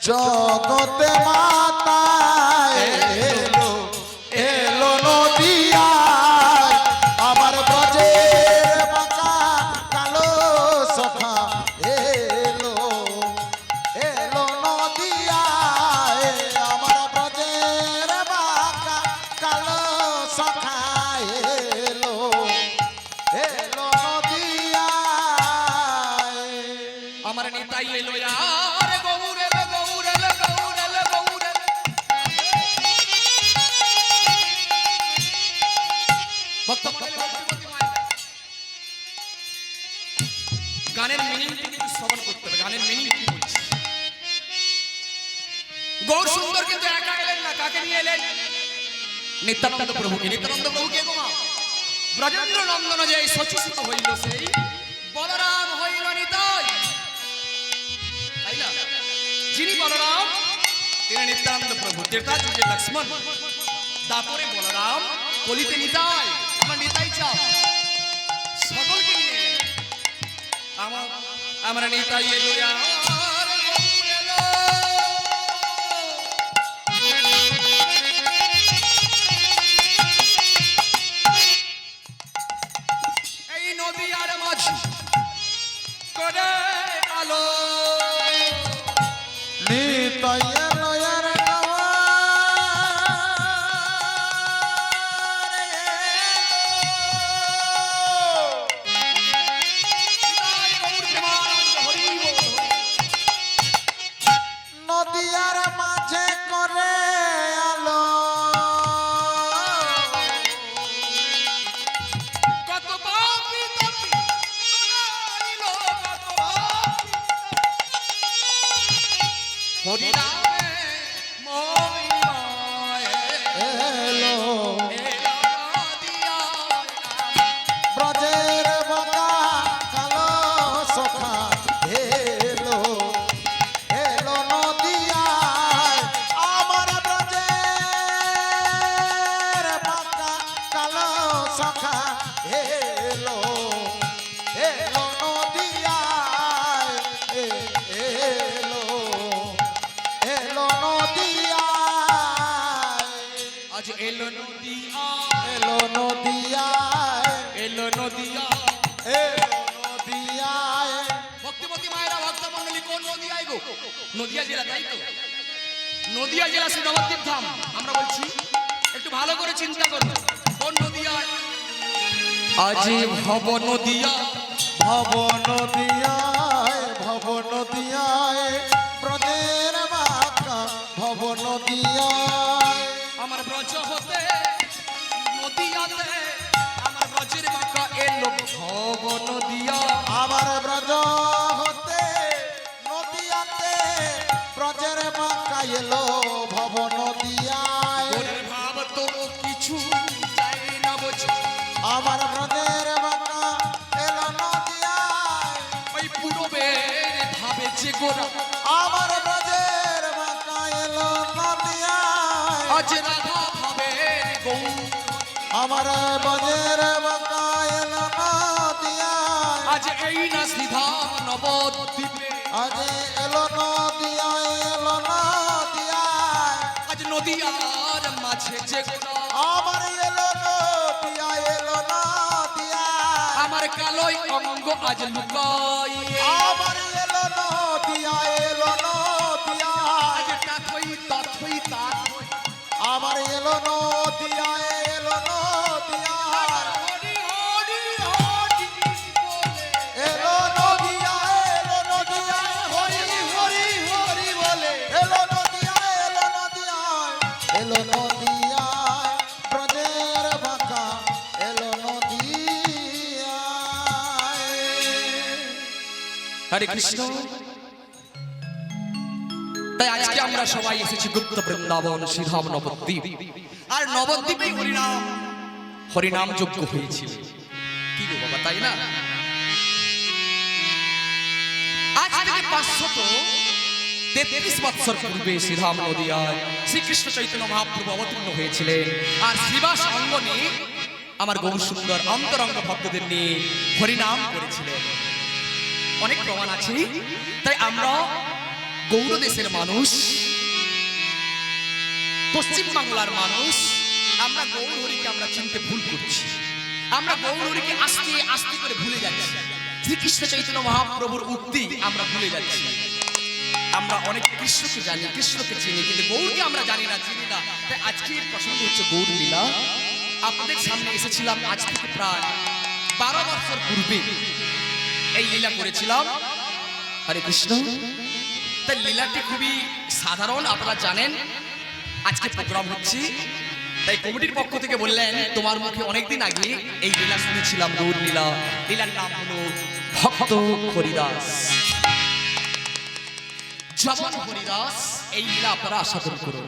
জগতে মাতা এলো, এলো নদিয়ায়। আমার ব্রজের বাঁকা কালো সখা এলো, এলো নদিয়ায়। আমার ব্রজের বাঁকা কালো সখা এলো, এলো নদিয়ায়। আমার নিতাই এলো আর গৌর এলো, গৌর এলো, গৌর এলো, গৌর এলো। ভক্তমণ্ডলী ভক্তিমতী মায়েরা, গানের মিনিং কিন্তু শ্রবণ করতে হবে। গানের মিনিং কি বলছে? গৌর সুন্দর কিন্তু একা এলেন না, কাকে নিয়ে এলেন? নিত্যানন্দ প্রভুকে। নিত্যানন্দ প্রভুকে গো মা, ব্রজেন্দ্র নন্দন যে সচিসুত হইল সেই বলরাম হইল নিতাই, তাই না? যিনি বলরাম তিনি নিত্যানন্দ প্রভু, ত্রেতা যুগে লক্ষ্মণ, দাপরে বলরাম, কলিতে নিতাই। আমার নিতাই চাও সকলকে নিয়ে আমার নিতাই এলো আর গৌর এলো। এই নদী আর মাঝি করে আলো নিতাই এলো আর আজ এলো নদিয়া, এলো নদিয়ায়, এলো নদিয়া। এলো নদিয়ায়। ভক্তিমতী মায়েরা, ভক্তমণ্ডলী, কোন নদিয়ায় গো? নদিয়া জেলা, তাই তো? নদিয়া জেলা শ্রী নবদ্বীপ ধাম আমরা বলছি। একটু ভালো করে চিন্তা করুন, কোন নদিয়ায়? আজ ভব নদিয়া, ভব নদিয়ায়, ভব নদিয়ায়, ব্রজের বাঁকা ভব নদিয়ায়। আমার ব্রজ হতে নদিয়াতে, আমার ব্রজের বাঁকা এলো ভব নদিয়া। আমার ব্রজ হতে নদিয়াতে, ব্রজের বাঁকা এলো ভব নদিয়ায়। মনের ভাব তো কিছু চাই না বোঝো, আমার ব্রজের বাঁকা এলো নদিয়ায়। ওই পূর্বের ভাবে যে গোরা আমার ব্রজের বাঁকা এলো নদিয়ায়। আজ রাধা ভাবে গৌর, আমার ব্রজের বাঁকা এলো নদিয়ায়। আজ এই না শ্রীধাম নবদ্বীপে, আজ এলো নদিয়ায়, এলো নদিয়ায়। আজ নদিয়ার মাঝে যে গোরা আমার এলো নদিয়ায়, এলো নদিয়ায়। আমার কালোই অঙ্গ আজ লুকাই, আমার এলো নদিয়ায়, এলো নদিয়ায়। আজ তাথই তাথই তাথই আমার এলো নদিয়ায়, এলো নদিয়ায়। হরি হরি হরি বলে এলো নদিয়ায়, এলো নদিয়ায়, হরি হরি হরি বলে। এলো নদিয়ায়, এলো নদিয়ায়, এলো নদিয়ায়, ব্রজের বাঁকা এলো নদিয়ায়। হরে কৃষ্ণ। তাই আজকে আমরা সবাই এসেছি গুপ্ত বৃন্দাবন শ্রীধাম নবদ্বীপ। আর নবদ্বীপেই হরিনাম হরিনাম যজ্ঞ হয়েছিল। কি গো বাবা, তাই না? আজ থেকে 533 বৎসর পূর্বে শ্রীধাম নদিয়ায় শ্রীকৃষ্ণ চৈতন্য মহাপ্রভু অবতীর্ণ হয়েছিলেন। আর শ্রীবাস অঙ্গনে আমার গৌর সুন্দর অন্তরঙ্গ ভক্তদের নিয়ে হরিনাম করেছিলেন। অনেক প্রমাণ আছে। তাই আমরা গৌর দেশের মানুষ, পশ্চিম বাংলার মানুষ, আমরা গৌর হরিকে আমরা চিনতে ভুল করছি। আমরা গৌর হরিকে আস্তে আস্তে করে ভুলে যাচ্ছি। শ্রীকৃষ্ণ চৈতন্য মহাপ্রভুর উক্তি আমরা ভুলে যাচ্ছি। আমরা অনেক কৃষ্ণকে জানি, কৃষ্ণকে চিনি, কিন্তু গৌরকে আমরা জানি না, চিনি না। তাই আজকের প্রসঙ্গ হচ্ছে গৌর লীলা। আপনাদের সামনে এসেছিলাম আজ থেকে প্রায় 12 বছর পূর্বে এই লীলা করেছিলাম। হরে কৃষ্ণ। তাই লীলাটি খুবই সাধারণ, আপনারা জানেন। আজকে প্রোগ্রাম হচ্ছে, তাই কমিটির পক্ষ থেকে বললেন তোমার মুখে অনেকদিন আগে এই লীলা শুনেছিলাম, গৌর লীলা। লীলার নাম হলো ভক্ত হরিদাস। যমন হরিদাস এই লীলা আপনারা আস্বাদন করুন।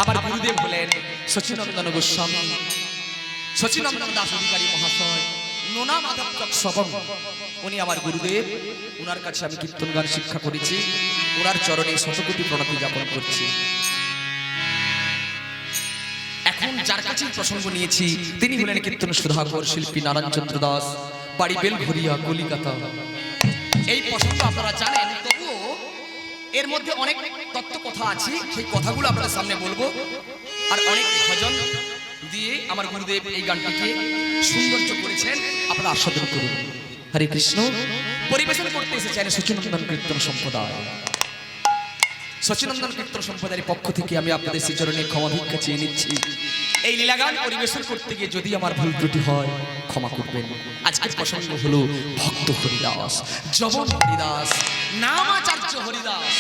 আমার গুরুদেব হলেন সচিনন্দন গোস্বামী, সচিনন্দন দাস অধিকারী মহাশয়, নোনা মাধব চক। উনি আমার গুরুদেব। ওনার কাছে আমি কীর্তন গান শিক্ষা করেছি। ওনার চরণে শতকোটি প্রণতি জ্ঞাপন করছি। এখন যার কাছে প্রসঙ্গ নিয়েছি তিনি হলেন কীর্তন সুধাকর শিল্পী নারায়ণ চন্দ্র দাস, বাড়ি বেলঘরিয়া, কলিকাতা। এই প্রসঙ্গ আপনারা জানেন, তবুও এর মধ্যে অনেক তত্ত্ব কথা আছে, সেই কথাগুলো আপনাদের সামনে বলবো। আর অনেক ভজন দিয়ে আমার গুরুদেব এই গানটিকে সৌন্দর্য করেছেন, আপনারা আস্বাদন করুন। হরে কৃষ্ণ। পরিবেশন করতে এসেছেন সচিনন্দন কীর্তন সম্প্রদায়। সচিনন্দন কীর্তন সম্প্রদায়ের পক্ষ থেকে আমি আপনাদের শ্রীচরণে ক্ষমা ভিক্ষা চেয়ে নিচ্ছি। এই লীলাগান পরিবেশন করতে গিয়ে যদি আমার ভুল ত্রুটি হয় ক্ষমা করবেন। আজকের প্রসঙ্গ হলো ভক্ত হরিদাস, যমন হরিদাস, নামাচার্য হরিদাস।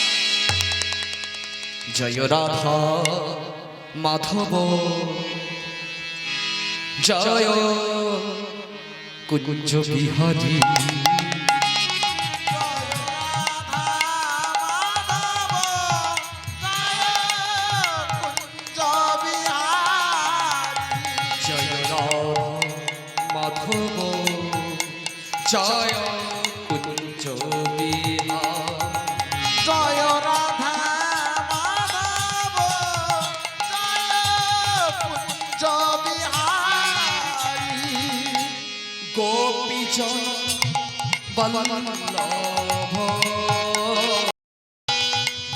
জয় রাধা মাধব, জয় কুঞ্জ বিহারী। জয় কুঞ্জ বিহার, জয় রাধা মাধব, জয় কুঞ্জ বিহারী। গোপীজন বল্লভ,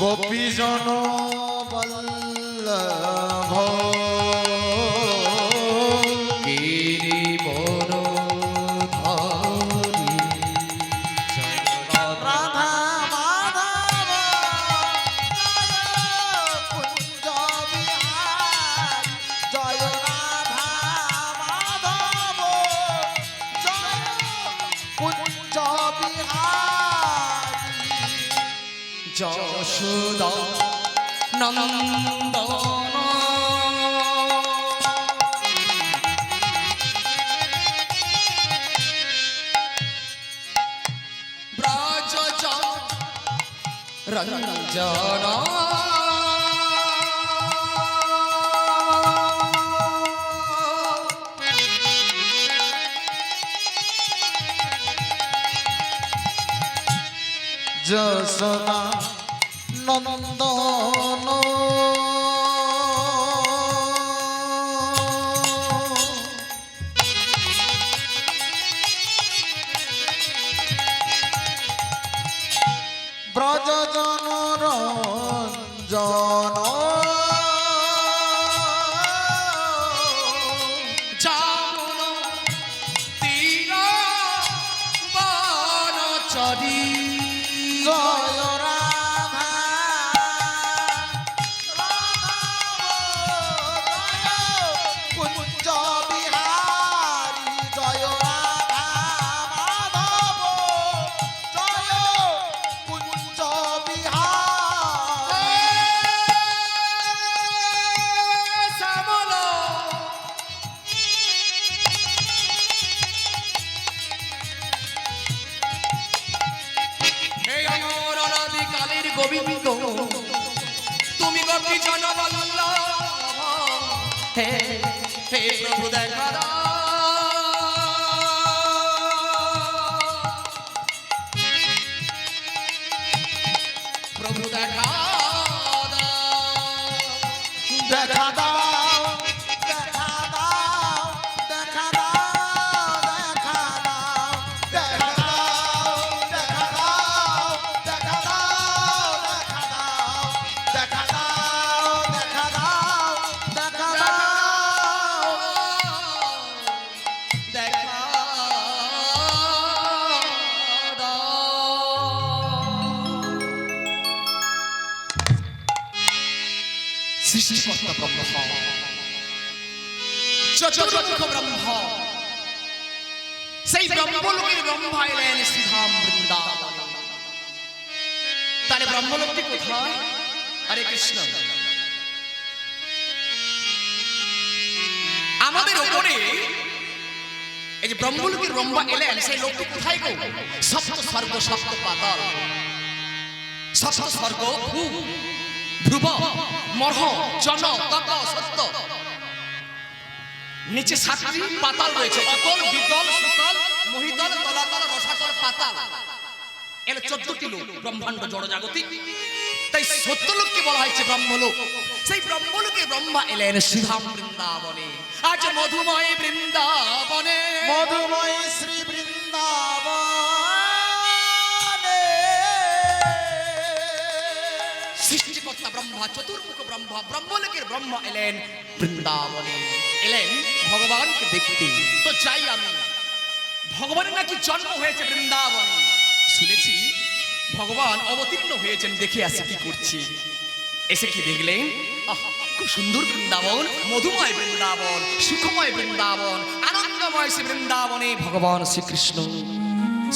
গোপীজন বল্লভ, যশোদা নন্দন ব্রজ রঞ্জন যশোদা নন্দন ব্রজ জনরঞ্জন যামন তীর বনচরী জয় রাধা কুঞ্জ বিহারী জয় রাধা মাধব জয় কুঞ্জ বিহারী শ্যামল হে আমার অনাদিকালের গোবিন্দ তুমি গোপী জনবল্লভ হে হে প্রভু দেখা দাও প্রভু দেখা দাও দেখা দাও দেখা দাও দেখা দাও দেখা দাও দেখা দাও দেখা দাও দেখা দাও দেখা দাও দেখা দাও দেখা দাও দেখা সৃষ্টিকর্তা ব্রহ্ম চতুর্মুখ ব্রহ্ম সেই ব্রহ্মলোকের ব্রহ্মা এলেন শ্রীধাম বৃন্দাবন তাহলে ব্রহ্মলোকটি কোথায় হরে কৃষ্ণ আমাদের উপরে এই যে ব্রহ্মলোকের ব্রহ্মা এলেন সেই লোকটি কোথায় গো সপ্ত স্বর্গ সপ্ত পাতাল সপ্ত স্বর্গ ধ্রুব মর্হ জন তপ সত্য নিচে সাতটি পাতাল রয়েছে অতল বিতল সুতল মহিতল তলাতল রসাতল পাতাল এর 14টি লোক ব্রহ্মাণ্ড জড় জাগতিক তাই সত্য লোককে বলা হয়েছে ব্রহ্মলোক সেই ব্রহ্মলোকে ব্রহ্মা এলেন শ্রীধাম বৃন্দাবনে আজ মধুময় বৃন্দাবনে মধুময় শ্রী বৃন্দাবনে সৃষ্টিকর্তা ব্রহ্মা চতুর্মুখ ব্রহ্মা ব্রহ্মলোকের ব্রহ্মা এলেন বৃন্দাবনে এলেন ভগবানকে দেখতে তো চাই আমি ভগবানের নাকি জন্ম হয়েছে বৃন্দাবনে শুনেছি ভগবান অবতীর্ণ হয়েছেন দেখে আসি কি করছি এসে কি দেখলেন খুব সুন্দর বৃন্দাবন মধুময় বৃন্দাবন সুখময় বৃন্দাবন আনন্দময় সে বৃন্দাবনে ভগবান শ্রীকৃষ্ণ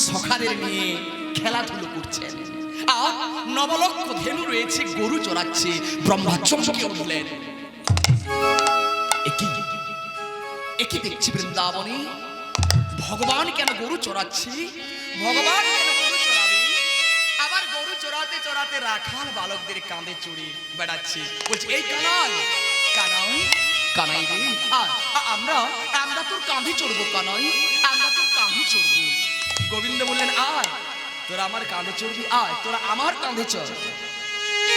সখাদের নিয়ে খেলাধুলো করছেন আর নবলক্ষ ধেনু রয়েছে গরু চড়াচ্ছে ব্রহ্মা চমকে উঠলেন একই দেখছি বৃন্দাবনে ভগবান কেন গরু চড়াচ্ছে ভগবান কেন গরু চড়াবে আবার গরু চড়াতে চড়াতে রাখাল বালকদের কাঁধে চড়ে বেড়াচ্ছে বলছে এই কানাই কানাই কানাই রে আমরা আমরা তোর কাঁধে চড়বো কানাই আমরা তোর কাঁধে চড়বো গোবিন্দ বললেন আয় তোরা আমার কাঁধে চড়বি আয় তোরা আমার কাঁধে চড়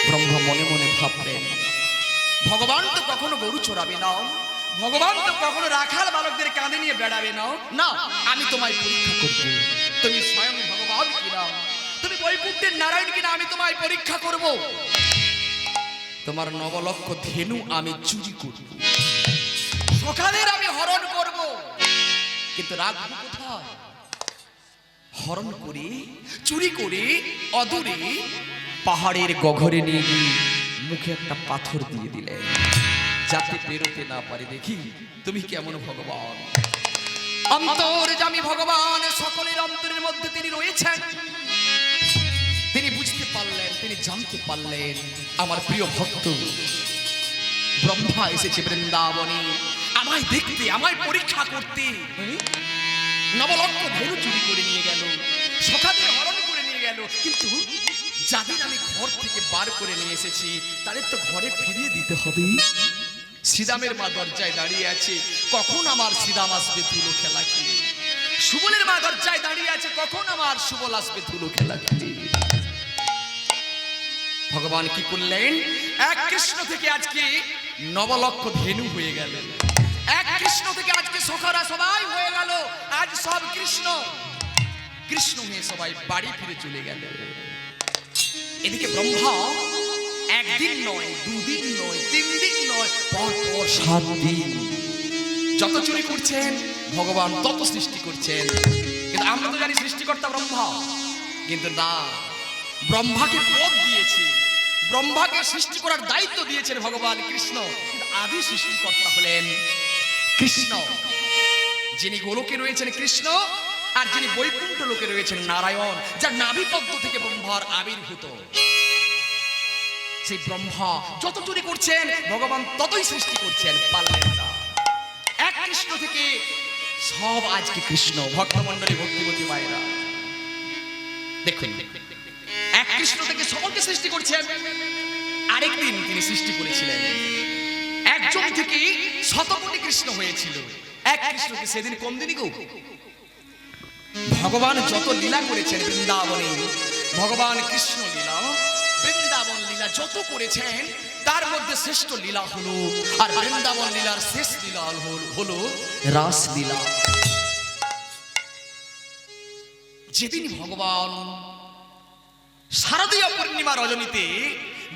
ব্রহ্মা মনে মনে ভাবলেন ভগবান তো কখনো গরু চড়াবে না ভগবান তো কখনো রাখাল বালকদের কাঁধে নিয়ে বেড়াবে না না আমি তোমায় পরীক্ষা করব তুমি স্বয়ং ভগবান কিনা তুমি বৈকুণ্ঠের নারায়ণ কিনা আমি তোমায় পরীক্ষা করব তোমার নবলক্ষ ধেনু আমি চুরি করব সকালের আমি হরণ করব কিন্তু রাখবো কোথায় হরণ করে চুরি করে অদূরে পাহাড়ের গঘরে নিয়ে গিয়ে মুখে একটা পাথর দিয়ে দিলেন যাতে বেরোতে না পারে দেখি তুমি কেমন ভগবান অন্তর্যামী ভগবান সকলের অন্তরের মধ্যে তিনি রয়েছেন তিনি বুঝতে পারলেন তিনি তিনি জানতে পারলেন আমার প্রিয় ভক্ত ব্রহ্মা এসেছে বৃন্দাবনে আমায় দেখতে, আমায় পরীক্ষা করতে। নবলক্ষ ধেনু চুরি করে নিয়ে গেল, সখাদের হরণ করে নিয়ে গেল, কিন্তু যাদের আমি ঘর থেকে বার করে নিয়ে এসেছি তাদের তো ঘরে ফিরিয়ে দিতে হবে। শ্রীরামের মা দরজায় দাঁড়িয়ে আছে, কখন আমার শ্রীরাম আসবে ধুলো খেলা খেলে। সুবলের মা দরজায় দাঁড়িয়ে আছে, কখন আমার সুবল আসবে ধুলো খেলা খেলে। ভগবান কি করলেন? এক কৃষ্ণ থেকে আজকে নবলক্ষ ধেনু হয়ে গেল, এক কৃষ্ণ থেকে আজকে সখারা সবাই হয়ে গেল। আজ সব কৃষ্ণ কৃষ্ণ হয়ে সবাই বাড়ি ফিরে চলে গেল। এদিকে ব্রহ্মা একদিন নয়, দুদিন নয়, 3 দিন নয়, পর পর 7 দিন যত চুরি করছেন ভগবান তত সৃষ্টি করছেন। কিন্তু আমরা তো জানি সৃষ্টিকর্তা ব্রহ্মা, কিন্তু না, ব্রহ্মাকে পদ দিয়েছে, ব্রহ্মাকে সৃষ্টি করার দায়িত্ব দিয়েছেন ভগবান কৃষ্ণ। কিন্তু আদি সৃষ্টিকর্তা হলেন কৃষ্ণ। যিনি গোলকে রয়েছেন কৃষ্ণ, আর যিনি বৈকুণ্ঠ লোকে রয়েছেন নারায়ণ, যার নাভিপদ্ম থেকে ব্রহ্মার আবির্ভূত। সেই ব্রহ্মা যত চুরি করছেন ভগবান ততই সৃষ্টি করছেন, পারলেন না। এক কৃষ্ণ থেকে সব আজকে কৃষ্ণ। ভক্তমণ্ডলী, ভক্তিবতী মায়েরা দেখুন, এক কৃষ্ণ থেকে সকলকে সৃষ্টি করছেন। আরেকদিন তিনি সৃষ্টি করেছিলেন একজন থেকে 100 কোটি কৃষ্ণ হয়েছিল। এক কৃষ্ণকে সেদিন কম দিনই গো। ভগবান যত লীলা করেছেন বৃন্দাবনে, ভগবান কৃষ্ণ লীলা, বৃন্দাবন লীলা যত করেছেন তার মধ্যে শ্রেষ্ঠ লীলা হলো, আর বৃন্দাবন লীলার শেষ লীলা হলো রাসলীলা। যেদিন ভগবান শারদীয় পূর্ণিমা রজনীতে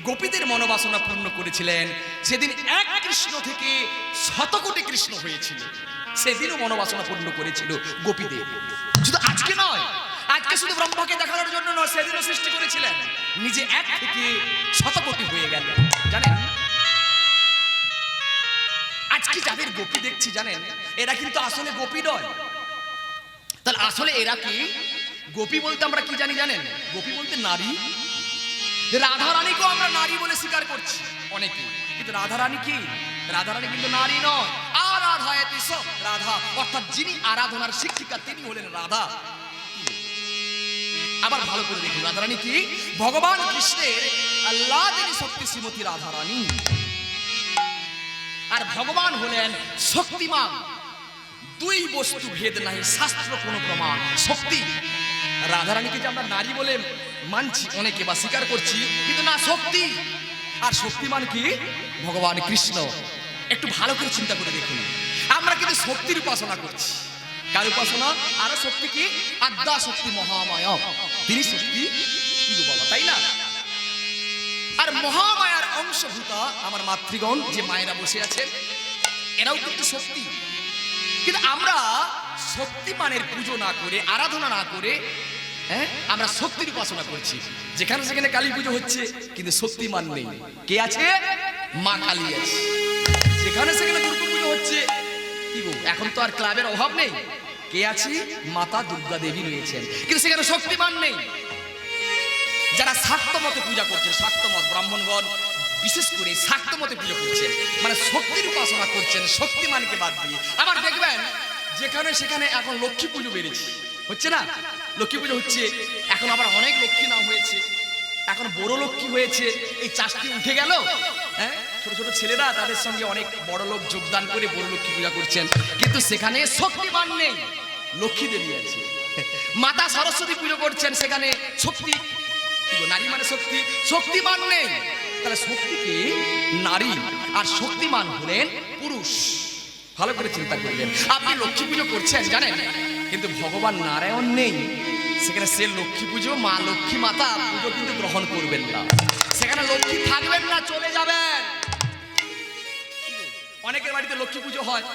গোপীদের মনোবাসনা পূর্ণ করেছিলেন, সেদিন এক কৃষ্ণ থেকে 100 কোটি কৃষ্ণ হয়েছিল। সেদিনও মনোবাসনা পূর্ণ করেছিল গোপীদের। শুধু আজকে নয়, আজকে শুধু ব্রহ্মাকে দেখানোর জন্য নয়, সেদিনও সৃষ্টি করেছিলেন। নিজে 1 থেকে 100 কোটি হয়ে গেল। জানেন আজকে যাদের গোপী দেখছি, জানেন এরা কিন্তু আসলে গোপী নয়। তাহলে আসলে এরা কি? গোপী বলতে আমরা কি জানি জানেন? গোপী বলতে নারী। রাধা রানীকেও আমরা নারী বলে স্বীকার করছি অনেকে, কিন্তু রাধা রানী কি? রাধা রানী কিন্তু নারী নয়। আরাধায়তি স রাধা, অর্থাৎ যিনি আরাধনার শিক্ষিকা তিনি হলেন রাধা। আবার ভালো করে দেখুন, রাধা রানী কি? ভগবান কৃষ্ণের আল্লাদিনী শক্তি শ্রীমতী রাধা রানী। আর ভগবান হলেন শক্তিমান। 2 বস্তু ভেদ নাই, শাস্ত্র কোন প্রমাণ। শক্তি। রাধারানীকে যে আমরা নারী বলে মানছি অনেকে বা স্বীকার করছি, কিন্তু না, শক্তি। আর শক্তিমান কি? ভগবান কৃষ্ণ। একটু ভালো করে চিন্তা করে দেখুন, আমরা কিন্তু শক্তির উপাসনা করছি। কার উপাসনা? আরো শক্তি কি? আদ্যা শক্তি মহামায়া, তিনি শক্তি কি গো বাবা, তাই না? আর মহামায়ার অংশভূতা আমার মাতৃগণ যে মায়েরা বসে আছেন, এরাও কিন্তু শক্তি। কিন্তু আমরা শক্তিমানের পুজো না করে, আরাধনা না করে, আমরা শক্তির উপাসনা করছি। যেখানে সেখানে কালী পুজো হচ্ছে, কিন্তু শক্তিমান নেই। কে আছে? মা কালী আছে। যেখানে সেখানে দুর্গা পুজো হচ্ছে, কি গো এখন তো আর ক্লাবের অভাব নেই। কে আছে? মাতা দুর্গা দেবী রয়েছেন, কিন্তু সেখানে শক্তিমান নেই। যারা শাক্ত মতে পূজা করছেন, শাক্ত মত ব্রাহ্মণগণ বিশেষ করে শাক্ত মতে পুজো করছেন, মানে শক্তির উপাসনা করছেন শক্তিমানকে বাদ দিয়ে। আবার দেখবেন যেখানে সেখানে এখন লক্ষ্মী পুজো বেড়েছে, হচ্ছে না? লক্ষ্মী পুজো হচ্ছে, এখন আবার অনেক লক্ষ্মী নাম হয়েছে, এখন বড় লক্ষ্মী হয়েছে। এই চাষটি উঠে গেল, ছোট ছোট ছেলেরা তাদের সঙ্গে অনেক বড় লোক যোগদান করে বড় লক্ষ্মী পূজা করছেন, কিন্তু সেখানে শক্তিমান নেই, লক্ষ্মী দেবী আছে। মাতা সরস্বতী পুজো করছেন, সেখানে শক্তি কি গো, নারী মানে শক্তি, শক্তিমান নেই। তাহলে শক্তিকে নারী আর শক্তিমান হলেন পুরুষ। ভালো করে চিন্তা করবেন। আপনি লক্ষ্মী পুজো করছেন জানেন, কিন্তু ভগবান নারায়ণ নেই সেখানে। সে লক্ষ্মী পুজো, মা লক্ষ্মী মাতা পুজো কিন্তু গ্রহণ করবেন না, সেখানে লক্ষ্মী থাকবেন না, চলে যাবেন। অনেকের বাড়িতে লক্ষ্মী পুজো হয়,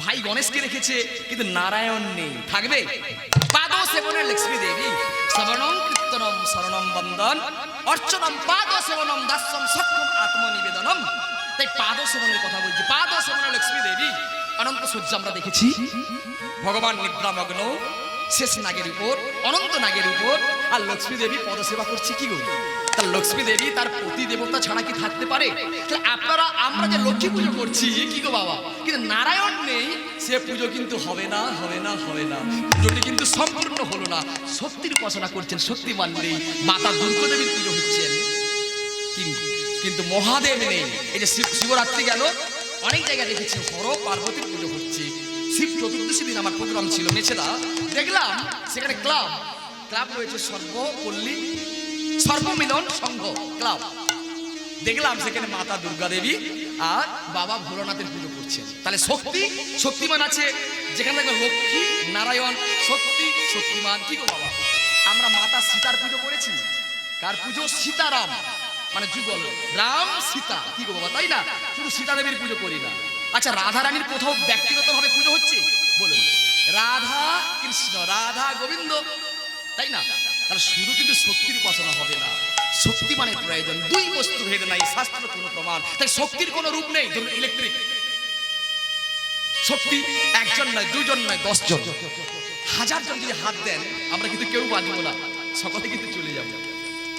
ভাই গণেশকে রেখেছে, কিন্তু নারায়ণ নেই, থাকবে? পাদ সেবনে লক্ষ্মী দেবী, শ্রবণম কীর্তনম শরণম বন্দন অর্চনম পাদ সেবনম দাস্যম সক্ষম আত্মনিবেদনম। তাই পাদ সেবনের কথা বলছি। পাদ সেবনে লক্ষ্মী দেবী। অনন্ত সূর্য আমরা দেখেছি, ভগবান নিদ্রামগ্ন শেষ নাগের উপর, অনন্ত নাগের উপর, আর লক্ষ্মী দেবী পদসেবা করছে কি গো? তার লক্ষ্মী দেবী তার প্রতি দেবতা ছাড়া কি থাকতে পারে? তাহলে আপনারা আমরা যে লক্ষ্মী পুজো করছি কি গো বাবা, কিন্তু নারায়ণ নেই, সে পুজো কিন্তু হবে না, হবে না, হবে না। পুজোটি কিন্তু সম্পূর্ণ হলো না। শক্তির উপাসনা করছেন, শক্তি মানলেই মাতা দুর্গা দেবীর পুজো হচ্ছেন, কিন্তু মহাদেব নেই। এই যে শিবরাত্রি গেল, অনেক জায়গায় দেখেছি হর পার্বতীর পুজো হচ্ছে। শিব চতুর্দশী দিন আমার প্রোগ্রাম ছিল মেছেদা, দেখলাম সেখানে ক্লাব রয়েছে, সর্বপল্লী সর্বমিলন সংঘ ক্লাব। দেখলাম সেখানে মাতা দুর্গা দেবী আর বাবা ভোলানাথের পুজো করছেন। তাহলে শক্তিমান আছে, যেখানে দেখবেন লক্ষ্মী নারায়ণ, শক্তিমান কি গো বাবা। আমরা মাতা সীতার পুজো করেছি, কার পুজো? সীতারাম, মানে যুগল রাম সীতা কি গো বাবা, তাই না? শুধু সীতা দেবীর পুজো করি না। আচ্ছা, রাধা রানীর কোথাও ব্যক্তিগতভাবে পুজো হচ্ছে? বলুন, রাধা কৃষ্ণ, রাধা গোবিন্দ, তাই না? তাহলে শুধু কিন্তু শক্তির উপাসনা হবে না, শক্তি মানে প্রয়োজন। দুই বস্তু ভেদ নাই, শাস্ত্র কোনো প্রমাণ। তাই শক্তির কোনো রূপ নেই। ধরুন ইলেকট্রিক শক্তি, একজন নয়, দুজন নয়, 10 জন, 1000 জন যদি হাত দেন, আমরা কিন্তু কেউ বাঁচবো না, সকলে কিন্তু চলে যাবো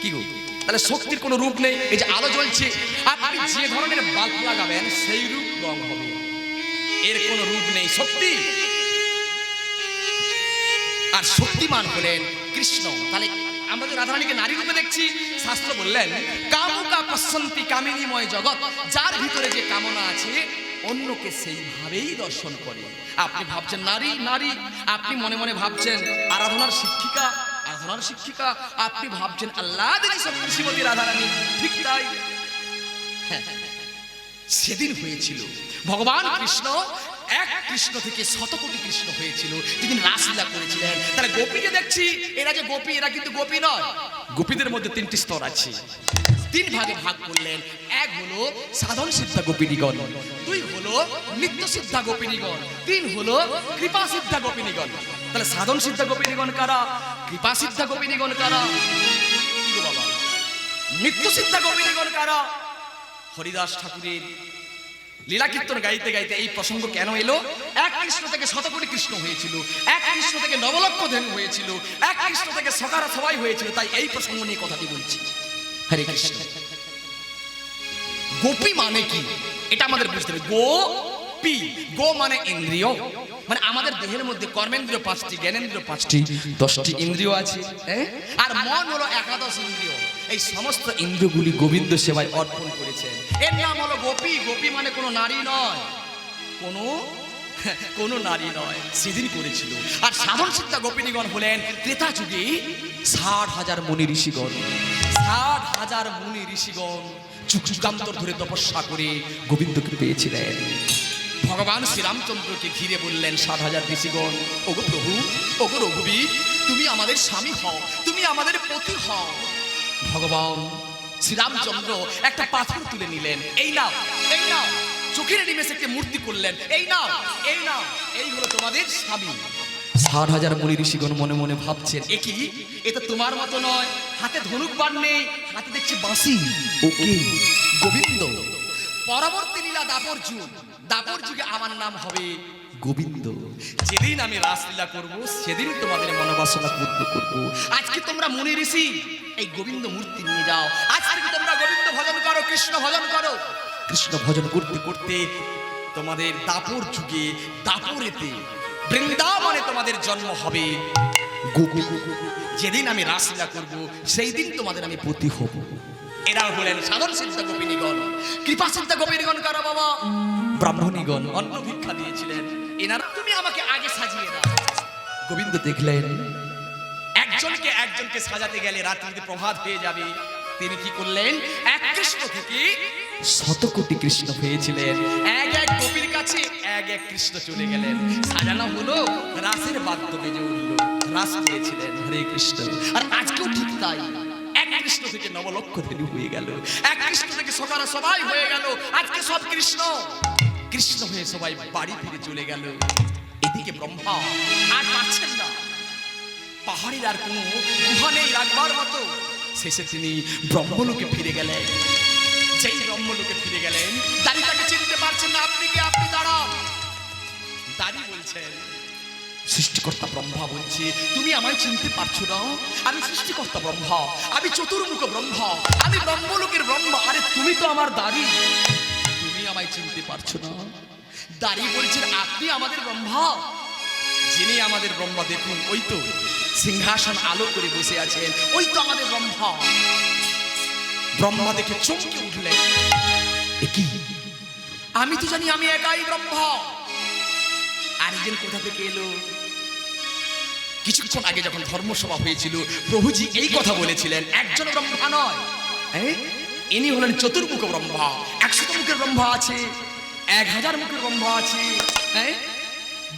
কি গো। তাহলে শক্তির কোনো রূপ নেই। এই যে আলো জ্বলছে, আপনি যে ধরনের বাল্ব লাগাবেন সেই রূপ রং হবে, এর কোনো রূপ নেই। শক্তি আর শক্তিমান হলেন কৃষ্ণ। তাহলে আমরা যে রাধারানীকে নারী রূপে দেখছি, শাস্ত্র বললেন কামুকা পশ্যন্তি কামিনীময় জগৎ, যার ভিতরে যে কামনা আছে অন্যকে সেইভাবেই দর্শন করে। আপনি ভাবছেন নারী নারী, আপনি মনে মনে ভাবছেন আরাধনার শিক্ষিকা, আপনি ভাবছেন আল্লাহ দেবী শ্রীমতী রাধারানী, ঠিক তাই। সেদিন হয়েছিল ভগবান কৃষ্ণ, এক কৃষ্ণ থেকে শতকোটি কৃষ্ণ হয়েছিল, যেদিন রাসলীলা করেছিলেন। তাহলে গোপী যে দেখছি, এরা যে গোপী, এরা কিন্তু গোপী নয়। গোপীদের মধ্যে 3টি স্তর আছে, 3 ভাগে ভাগ করলেন। এক হলো সাধন সিদ্ধা গোপিনীগণ, 2 হলো নিত্য সিদ্ধা গোপিনীগণ, 3 হলো কৃপা সিদ্ধা গোপিনীগণ। তাহলে সাধন সিদ্ধা গোপিনীগণ কারা? কৃপা সিদ্ধা গোপিনীগণ কারা? কি গো বাবা, নিত্য সিদ্ধা গোপিনীগণ কারা? হরিদাস ঠাকুরের লীলা কীর্তন গাইতে গাইতে এই প্রসঙ্গ কেন এলো? এক কৃষ্ণ থেকে শতকোটি কৃষ্ণ হয়েছিল, এক কৃষ্ণ থেকে নবলক্ষ ধেনু হয়েছিল, এক কৃষ্ণ থেকে সকারা সবাই হয়েছিল। তাই এই প্রসঙ্গ নিয়ে কথাটি বলছি। হরে কৃষ্ণ। গোপী মানে কি এটা আমাদের বুঝতে হবে। গোপী, গো মানে ইন্দ্রিয়, মানে আমাদের দেহের মধ্যে কর্মেন্দ্রিয় 5টি, জ্ঞানেন্দ্রিয় 5টি, 10টি ইন্দ্রিয় আছে, আর মন হলো একাদশ ইন্দ্রিয়। এই সমস্ত ইন্দ্রিয়গুলি গোবিন্দ সেবায় অর্পণ করেছেন, এর নাম হলো গোপী। গোপী মানে কোনো নারী নয়, কোনো নারী নয়, সেদিন করেছিল। আর সাধন সিদ্ধা গোপিনীগণ হলেন ত্রেতা যুগে 60,000 মুনি ঋষিগণ, 60,000 মুনি ঋষিগণ যুগ যুগান্তর ধরে তপস্যা করে গোবিন্দকে পেয়েছিলেন। ভগবান শ্রীরামচন্দ্রকে ঘিরে বললেন 60,000 ঋষিগণ, ওগো প্রভু, ওগো রঘুবীর, তুমি আমাদের স্বামী হও, তুমি আমাদের পতি হও। ভগবান শ্রীরামচন্দ্র একটা পাথর তুলে নিলেন, এই নাও, এই নাও, চোখের নিমেষে একটি মূর্তি করলেন, এই নাও, এই নাও, এই হলো তোমাদের স্বামী। 60,000 মুনি ঋষিগণ মনে মনে ভাবছেন, এ কি, এ তো তোমার মতো নয়, হাতে ধনুক বাণ নেই, হাতে দেখছি বাঁশি, ওকে গোবিন্দ। পরবর্তী লীলা দাপর যুগ, দাপর যুগে আমার নাম হবে গোবিন্দ। যেদিন আমি রাসলীলা করব সেদিন তোমাদের মনোবাসনা পূর্ণ করব। আজকে তোমরা মুনি ঋষি এই গোবিন্দ মূর্তি নিয়ে যাও, আজ থেকে তোমরা গোবিন্দ ভজন করো, কৃষ্ণ ভজন করো। কৃষ্ণ ভজন করতে করতে তোমাদের দাপর যুগে, দাপরেতে বৃন্দাবনে তোমাদের জন্ম হবে গোপী। যেদিন আমি রাসলীলা করব সেই দিন তোমাদের আমি পতি হব। এরা হলেন সাধন সিদ্ধ গোপিনীগণ। কৃপা সিদ্ধ গোপিনীগণ কারা বাবা? ব্রাহ্মণীগণ অন্ন ভিক্ষা দিয়েছিলেন, এনারা তুমি আমাকে আগে সাজিয়ে দাও। গোবিন্দ দেখলেন একজনকে সাজাতে গেলে রাত্রিতে প্রভাত হয়ে যাবে, তিনি কি করলেন, এক কৃষ্ণ থেকে শতকোটি কৃষ্ণ হয়েছিলেন। এক এক গোপীর কাছে এক এক কৃষ্ণ চলে গেলেন, সাজানো হলো, রাসের বাদ্য বেজে উঠলো, রাস পেয়েছিলেন। হরে কৃষ্ণ। আর আজকেও ঠিক তাই, এক কৃষ্ণ থেকে নবলক্ষ ধেনু হয়ে গেল, এক কৃষ্ণ থেকে সকারা সবাই হয়ে গেল। আজকে সব কৃষ্ণ কৃষ্ণ হয়ে সবাই বাড়ি ফিরে চলে গেল। এদিকে ব্রহ্মা আর পাচ্ছেন না, পাহাড়ের আর কোনো গুহা নেই রাখবার মতো। শেষে তিনি ব্রহ্মলোকে ফিরে গেলেন। যেই ব্রহ্মলোকে ফিরে গেলেন, দাঁড়িয়ে তাকে চিনতে পারছেন না, আপনি কে, আপনি দাঁড়ান। দাঁড়ি বলছেন, সৃষ্টিকর্তা ব্রহ্মা বলছে, তুমি আমায় চিনতে পারছো না? আমি সৃষ্টিকর্তা ব্রহ্মা, আমি চতুর্মুখ ব্রহ্মা, আমি ব্রহ্মলোকের ব্রহ্মা। আরে তুমি তো আমার দাঁড়ি, তুমি আমায় চিনতে পারছো না? দাঁড়ি বলছেন, আপনি আমাদের ব্রহ্মা। যিনি আমাদের ব্রহ্মা, দেখুন ওই তো সিংহাসন আলো করে বসে আছেন, ওই তো আমাদের ব্রহ্মা। ব্রহ্মা দেখে চমকে উঠলেন, এ কি? আমি তো জানি আমি একাই ব্রহ্মা, আরেকজন কোথা থেকে এলো? কিছুক্ষণ আগে যখন ধর্মসভা হয়েছিল, প্রভুজি এই কথা বলেছিলেন, একজন ব্রহ্মা নয়, ইনি হলেন চতুর্মুখ ব্রহ্মা। 100 মুখের ব্রহ্মা আছে, 1000 মুখের ব্রহ্মা আছে,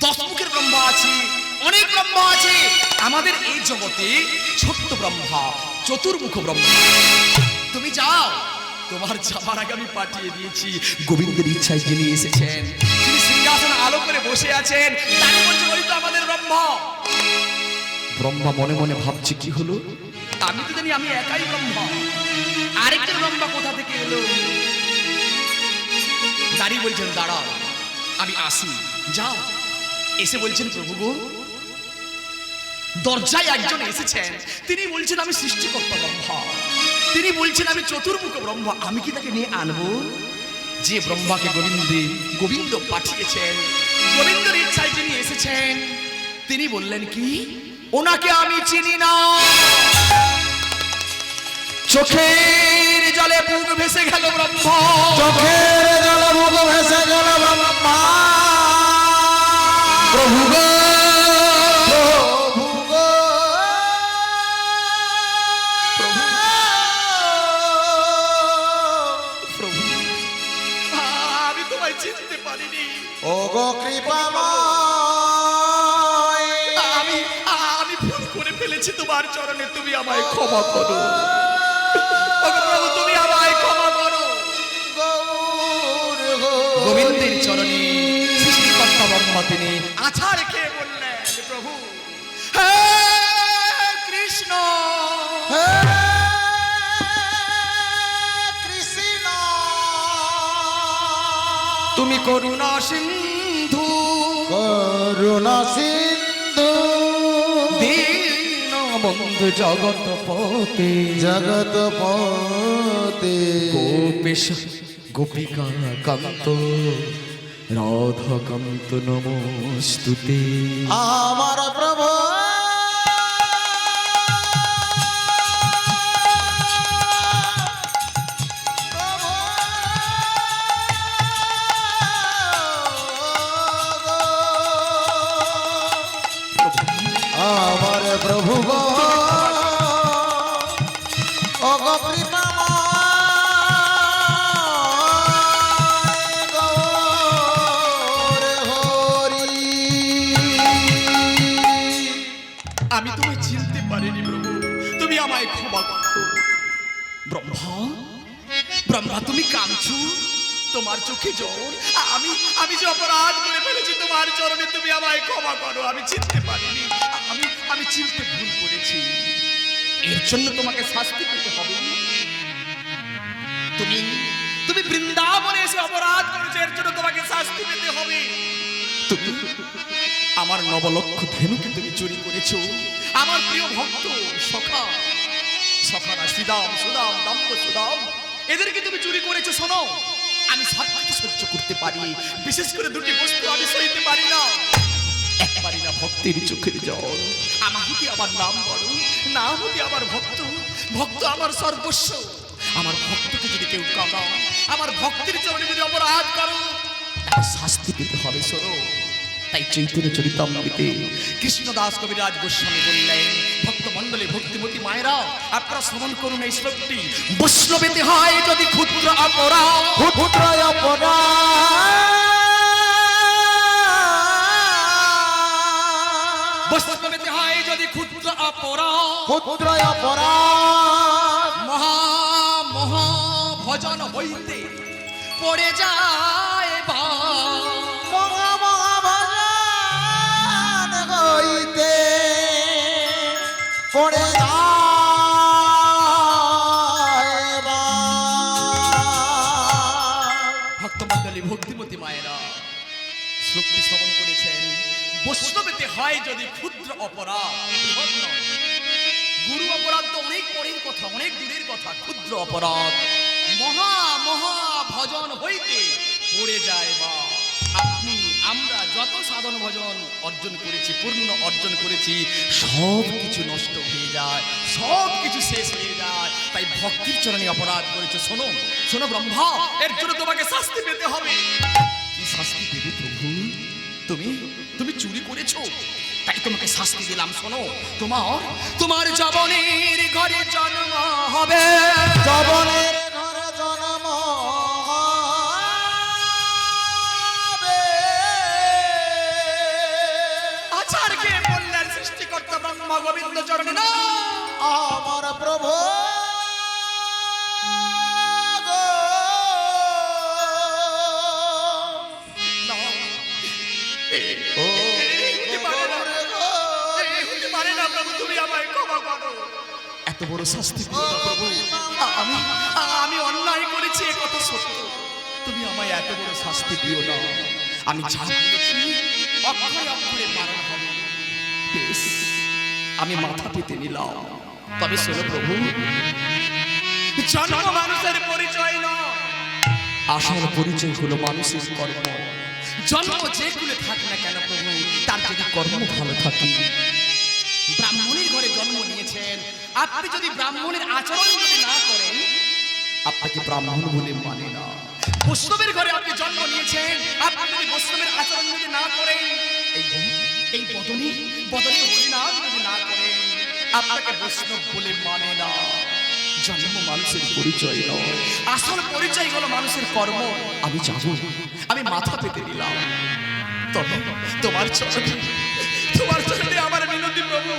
10 মুখের ব্রহ্মা আছে, অনেক ব্রহ্মা আছে। আমাদের এই জগতে ছোট্ট ব্রহ্মা, চতুর্মুখ ব্রহ্মা। তুমি যাও, তোমার যাবার আগে আমি পাঠিয়ে দিয়েছি। গোবিন্দের ইচ্ছায় যিনি এসেছেন, তিনি সিংহাসন আলো করে বসে আছেন, তাকে বলছে ওই তো আমাদের ব্রহ্মা। ব্রহ্মা মনে মনে ভাবছে, কি হলো? আমি তো জানি আমি একাই ব্রহ্মা, আরেকজন ব্রহ্মা কোথা থেকে এলো? দাঁড়িয়ে বলছেন, দাঁড়াও আমি আসি। যাও, এসে বলছেন, প্রভু গো, দরজায় একজন এসেছেন, তিনি বলছেন আমি সৃষ্টিকর্তা ব্রহ্মা, তিনি বলছেন আমি চতুর্মুখ ব্রহ্মা। আমি কি তাকে নিয়ে আনবো? যে ব্রহ্মাকে গোবিন্দ পাঠিয়েছেন, গোবিন্দের ইচ্ছায় যিনি এসেছেন, তিনি বললেন কি, ওনাকে আমি চিনি না। চোখের জলে বুক ভেসে গেল ব্রহ্মা, চোখের জলে মুখ ভেসে গেল ব্রহ্মা। প্রভু গো, প্রভু গো, প্রভু, আমি তোমায় চিনতে পারিনি। ও গো কৃপাময়, আমি ভুল করে ফেলেছি তোমার চরণে, তুমি আমায় ক্ষমা করো। ওগো প্রভু, তুমি আমায় ক্ষমা করো। গৌর গৌর। গোবিন্দের চরণে সৃষ্টিকর্তা ব্রহ্মা তিনি আছাড় খেয়ে বললেন, প্রভু হে কৃষ্ণ, হে কৃষ্ণ, তুমি করুণা সিন্ধু, করুণা সিন্ধু, দীন বন্ধু জগৎপতে, জগৎপতে, গোপেশ গোপিকা কান্ত, রাধা কান্ত নমস্তুতে। আমার প্রভু আমার প্রভু গো, ও গো কৃপাময়, গৌর হরি। আমি তোমায় চিনতে পারিনি প্রভু, তুমি আমায় ক্ষমা করো। ব্রহ্মা, ব্রহ্মা তুমি কাঁদছো, তোমার চোখে জল। আমি যে অপরাধ করে ফেলেছি তোমার চরণে, তুমি আমায় ক্ষমা করো। আমি চিনতে পারিনি, আমি চিনতে ভুল করেছি, এর জন্য তোমাকে শাস্তি পেতে হবে। তুমি বৃন্দাবনে এসে অপরাধ করেছো, এর জন্য তোমাকে শাস্তি পেতে হবে। তুমি আমার নবলক্ষ ধেনুকে তুমি চুরি করেছো, আমার প্রিয় ভক্ত সখারা শ্রীদাম, সুদাম, দাম্ব, সুদাম, এদেরকে তুমি চুরি করেছো। শোনো, আমি সব কিছু সহ্য করতে পারি, বিশেষ করে দুটি বস্তু আমি সইতে পারি না। এক পারি না ভক্তের চোখের জল। আমার হতে আমার নাম বড়, নাম হতে আমার ভক্ত, ভক্ত আমার সর্বস্ব। আমার ভক্তকে যদি কেউ কাঁদাও, আমার ভক্তের চরণে যদি অপরাধ করো, তাকে শাস্তি পেতে হবে। শোনো, তাই চৈতন্য চরিতামৃতে কৃষ্ণদাস কবিরাজ গোস্বামী বললেন, ভক্ত মণ্ডলী, ভক্তিমতী মায়েরা, আপনারা শ্রবণ করুন এই শ্লোকটি। বৈষ্ণবেতে হয় যদি ক্ষুদ্র অপরাধ, ক্ষুদ্র অপরাধ, বৈষ্ণবেতে হয় যদি ক্ষুদ্র অপরাধ, ক্ষুদ্র অপরাধ, মহা মহা ভজন হইতে পড়ে যায় বা, মহা মহা ভজন হইতে পড়ে যায় বা। ভক্তমণ্ডলী, ভক্তিমতী মায়েরা শ্লোকটি শ্রবণ করেছেন। বৈষ্ণবেতে হয় যদি ক্ষুদ্র অপরাধ, বৃহৎ নয়। গুরু অপরাধ তো অনেক পরের কথা, অনেক দূরের কথা। ক্ষুদ্র অপরাধ মহা মহা ভজন হইতে পড়ে যায়। বা আপনি আমরা যত সাধন ভজন অর্জন করেছি, পূর্ণ অর্জন করেছি, সব কিছু নষ্ট হয়ে যায়, সব কিছু শেষ হয়ে যায়। তাই ভক্তির চরণে অপরাধ করেছে। শোনো শোনো ব্রহ্মা, এর জন্য তোমাকে শাস্তি পেতে হবে। কি শাস্তি দেবে প্রভু? তুমি তুমি চুরি করেছো, তাই তোমাকে শাস্তি দিলাম। শোনো, তোমার যবনের ঘরে জন্ম হবে। যবনের ঘরে জন্ম হবে। আচার্যকে বললেন সৃষ্টিকর্তা ব্রহ্মা গোবিন্দ চরণে না, আমার প্রভু এত বড় শাস্তি দিও না প্রভু। আমি অন্যায় করেছি, এ কথা সত্য। তুমি আমায় এত বড় শাস্তি দিও না। আমি যা বলেছি অক্ষরে অক্ষরে পালন হবে। বেশ, আমি মাথা পেতে নিলাম। তবে শোনো প্রভু, জন্ম মানুষের পরিচয় নয়, আসল পরিচয় হলো মানুষের কর্ম। জন্ম যে কুলে থাক না কেন প্রভু, তার যদি কর্ম ভালো থাকে। ব্রাহ্মণের ঘরে জন্ম নিয়েছেন, আপনি যদি ব্রাহ্মণের আচরণ যদি না করেন, আপনাকে ব্রাহ্মণ বলে মানে না। বৈষ্ণবের ঘরে আপনি জন্ম নিয়েছেন, আপনি যদি বৈষ্ণবের আচরণ যদি না করেন, এই বদনে বদনে হরিনাম যদি না করেন, আপনাকে বৈষ্ণব বলে মানে না। জন্ম মানুষের পরিচয় নয়, আসল পরিচয় হলো মানুষের কর্ম। আমি যাব, আমি মাথা পেতে দিলাম। তবে তোমার চরণে আমার মিনতি প্রভু,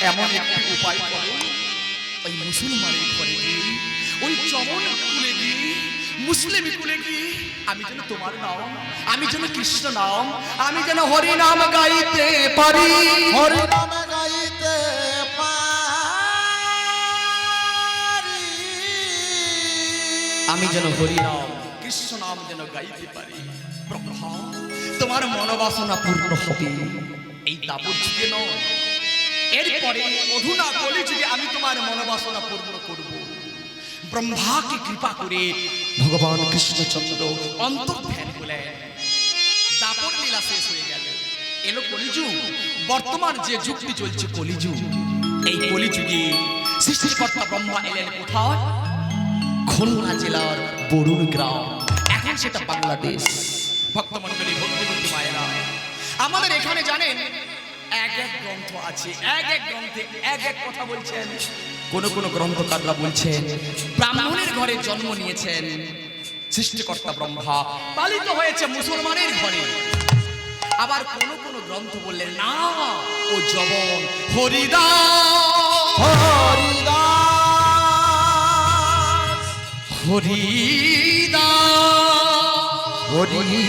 এমন একটি উপায় করো। ওই মুসলমানের ঘরে গিয়ে, ওই চমন কুলে গিয়ে, মুসলিম কুলে গিয়ে আমি যেন তোমার নাম, আমি যেন কৃষ্ণ নাম, আমি যেন হরি নাম গাইতে পারি। হরি নাম গাইতে পারি। আমি যেন হরি নাম কৃষ্ণ নাম যেন গাইতে পারি। ব্রহ্মা, তোমার মনোবাসনা পূর্ণ হবে। এই দাপর যুগে নয়, এরপরে অধুনা কলিযুগে আমি তোমার মনোবাসনা পূর্ণ করব। ব্রহ্মাকে কৃপা করে ভগবান কৃষ্ণচন্দ্র অন্তর্ধান হলেন। দাপর লীলা শেষ হয়ে গেল, এলো কলিযুগ। বর্তমান যে যুগটি চলছে কলিযুগ, এই কলিযুগে সৃষ্টিকর্তা ব্রহ্মা এলেন কোথায়? খুলনা জেলার বরুণ গ্রাম, এখন সেটা বাংলাদেশ। ভক্তমণ্ডলী, ভক্তিবতী মায়েরা, আমাদের এখানে জানেন এক এক গ্রন্থ আছে, এক এক গ্রন্থে এক এক কথা বলছেন। কোন কোন গ্রন্থকাররা বলছেন ব্রাহ্মণের ঘরে জন্ম নিয়েছেন সৃষ্টিকর্তা ব্রহ্মা, পালিত হয়েছে মুসলমানের ঘরে। আবার কোন কোন গ্রন্থ বললেন না, ও জবন হরিদাস, হরিদাস, হরিদাস, হরিদাস।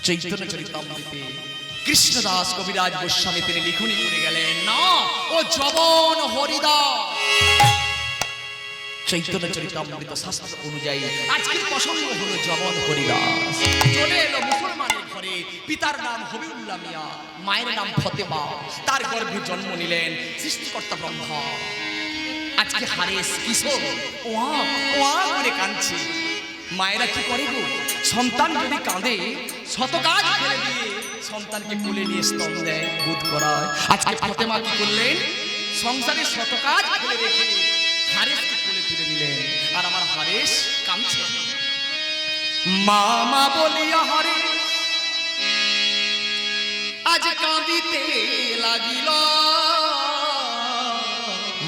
চৈতন্য চরিতামৃতে কৃষ্ণদাস কবিরাজ গোস্বামী তিনি লিখনি করে গেলেন, না, ও জবন হরিদাস। চৈতন্য চরিতামৃত শাস্ত্র অনুযায়ী আজকের প্রসঙ্গ হলো জবন হরিদাস। চলে এলো মুসলমানের ঘরে, পিতার নাম হবিউল্লাহ মিয়া, মায়ের নাম ফতেমা। তার গর্ভে জন্ম নিলেন সৃষ্টিকর্তা ব্রহ্মা। আজকে হারেস কিশোর ওয়া ওয়া করে কাঁদছে। মায়েরা কি করে গো, সন্তান যদি কাঁদে শত কাজ ফেলে দিয়ে সন্তানকে কোলে নিয়ে স্তন দেয়, বোধ করায়। আজকে ফতেমা কি করলেন, সংসারে শত কাজ ফেলে রেখে হারেসকে কোলে তুলে নিলেন। আর আমার হারেস কাঁদছে, মামা বলিয়া হারেস আজ কাঁদিতে লাগিল।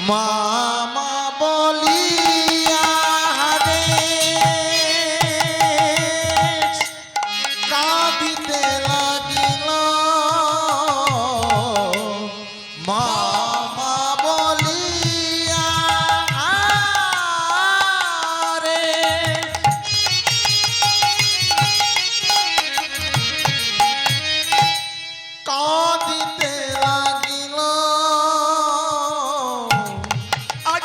মামা বলিয়া রে কাঁদিতে লাগিল। মামা বলিয়া রে কাঁদিতে লাগিল। আজ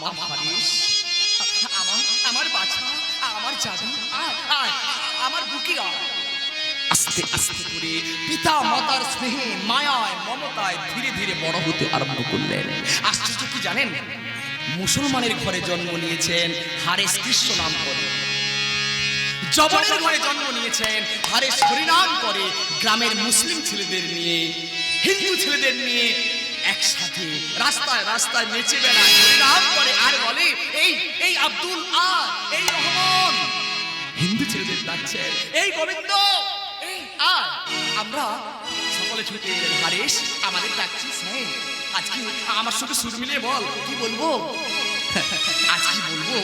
আমার হারিস, আমার বাছা, আমার জাদু, আমার বুকে আস্তে আস্তে করে পিতা মাতার স্নেহে মায়ায় মমতায় ধীরে ধীরে বড় হতে আরম্ভ করলেন। আশ্চর্য কি জানেন, মুসলমানের ঘরে জন্ম নিয়েছেন হারেস কৃষ্ণ নাম করে, জবনের ঘরে জন্ম নিয়েছেন হারেস হরিনাম করে, গ্রামের মুসলিম ছেলেদের নিয়ে হিন্দু ছেলেদের নিয়ে একসাথে রাস্তায় রাস্তায় নেচে বেড়ায়, হরিনাম করে আর বলে এই এই আব্দুল আর এই রহমান, হিন্দু ছেলেদের ডাকছেন এই গোবিন্দ এই আর, আমরা সকলে ছুটে এলেন। হারেস আমাদের ডাকছিস? হ্যাঁ, আজকে আমার সাথে সুর মিলিয়ে বল কি বলবো। আজ কি বলবো,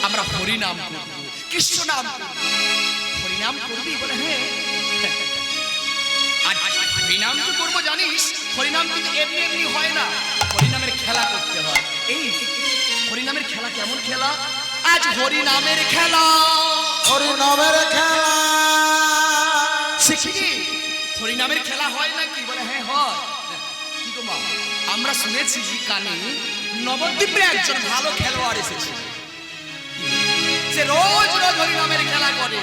আমরা হরিনাম করবো, কৃষ্ণ নাম করবো। হরিনাম করবি? বলে হ্যাঁ। আর হরিনাম তো করবো জানিস, হরিনাম কিন্তু এমনি এমনি হয় না, হরিনামের খেলা করতে হয়। এই হরিনামের খেলা কেমন খেলা? আজ হরিনামের খেলা, হরিনামের খেলা শিখি। হরিনামের খেলা হয় নাকি? বলে হ্যাঁ হয়। কি গো মা, আমরা শুনেছি কানে নবদ্বীপে একজন ভালো খেলোয়াড় এসেছে, সে রোজ রোজ হরিনামের খেলা করে।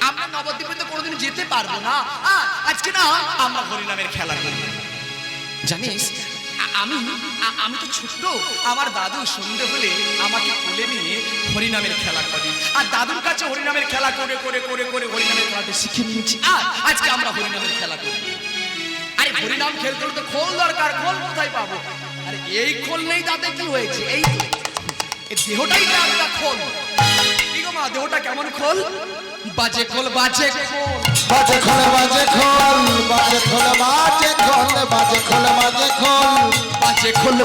আমরা নবদ্বীপে তো কোনোদিন যেতে পারবো না, আজকে না আমরা হরিনামের খেলা করি। জানিস আমি তো ছোট্ট, আমার দাদু সন্ধে হলে আমাকে কোলে নিয়ে হরিনামের খেলা করি, আর দাদুর কাছে হরিনামের খেলা করে করে করে করে হরিনামের খেলাটা শিখে নিয়েছি, আর আজকে আমরা হরিনামের খেলা করি। আরে হরিনাম খেলতে হলে তো খোল দরকার, খোল কোথায় পাবো? আরে এই খোল নেই তাতে কি হয়েছে, এই দেহটাই তো একটা খোল। কি গো মা, দেহটা কেমন খোল? বাজে খোল বাজে খোল, বাজে খোল বাজে খোল, বাজে খোল বাজে খোল, বাজে খোল বাজে খোল, বাজে খোল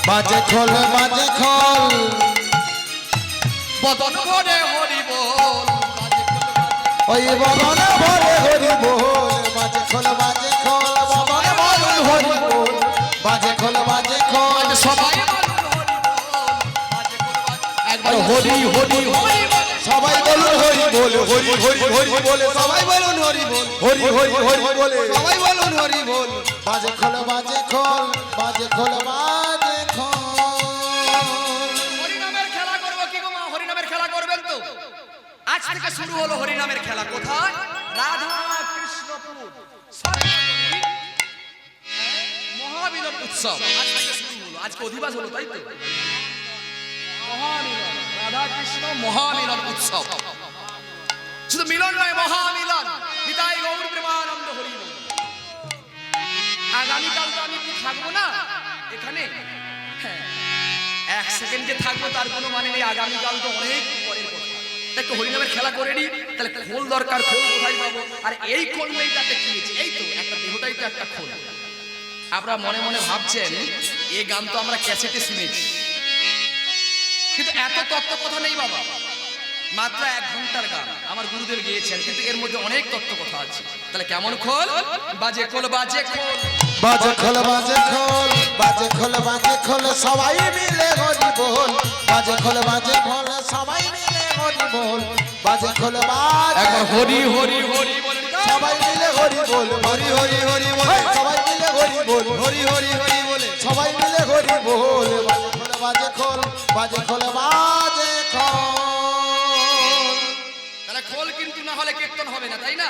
বাজে খোল বাজে খোল, বদন ভরে হরি বল, ওই বদন ভরে হরি বল, বাজে খোল বাজে খোল, বদন ভরে হরি বল, বাজে খোল বাজে খোল, সবাই একবার হরি হরি হরি সবাই বলুন হরি বল, হরি হরি হরি বলে সবাই বলুন হরি বল, হরি হরি হরি বলে সবাই বলুন হরি বল, বাজে খোল বাজে খোল, বাজে খোল বাজে খোল। হরিনামের খেলা করবো। কি গো মা, হরিনামের খেলা করবেন তো? আজ থেকে শুরু হলো হরিনামের খেলা। কোথায়? রাধা কৃষ্ণপুর মহামিলন উৎসব আজ থেকে শুরু হলো। আজকে অধিবাস হলো, তাই তো? মহামিলন, রাধা কৃষ্ণ মহামিলন উৎসব। শুধু মিলন নয়, মহামিলন। নিতাই গৌর প্রেমানন্দ হরি বল। আগামীকাল তো আমি একটু থাকবো না এখানে, হ্যাঁ, এক সেকেন্ড যে থাকবো তার কোনো মানে নেই। আগামীকাল তো অনেক পরের কথা। একটু হরিনামের খেলা করে নি, তাহলে খোল দরকার, খোল কোথায় পাবো? আর এই খোল নেই তাতে কি হয়েছে? এই তো একটা দেহটাই তো একটা খোল। আপনারা মনে মনে ভাবছেন এই গান তো আমরা ক্যাসেটে শুনেছি, কিন্তু এত তত্ত্ব কথা নেই বাবা। মাত্র 1 ঘন্টার গান আমার গুরুদেব গিয়েছেন, কিন্তু এর মধ্যে অনেক তত্ত্ব কথা আছে। তাহলে কেমন খোল? বাজে খোল বাজে খোল, বাজে খোল বাজে খোল, বাজে খোল বাজে খোল, সবাই মিলে হরি বল, বাজে খোল বাজে খোল, সবাই মিলে হরি বল, বাজে খোল বাজে একবার হরি হরি হরি বলে সবাই মিলে হরি বল, হরি হরি হরি বলে সবাই মিলে হরি বল, হরি হরি হরি বলে সবাই মিলে হরি বল, বাজে খোল বাজে খোল, বাজে খোল বাজে খোল। তাহলে খোল কিন্তু না হলে কীর্তন হবে না, তাই না?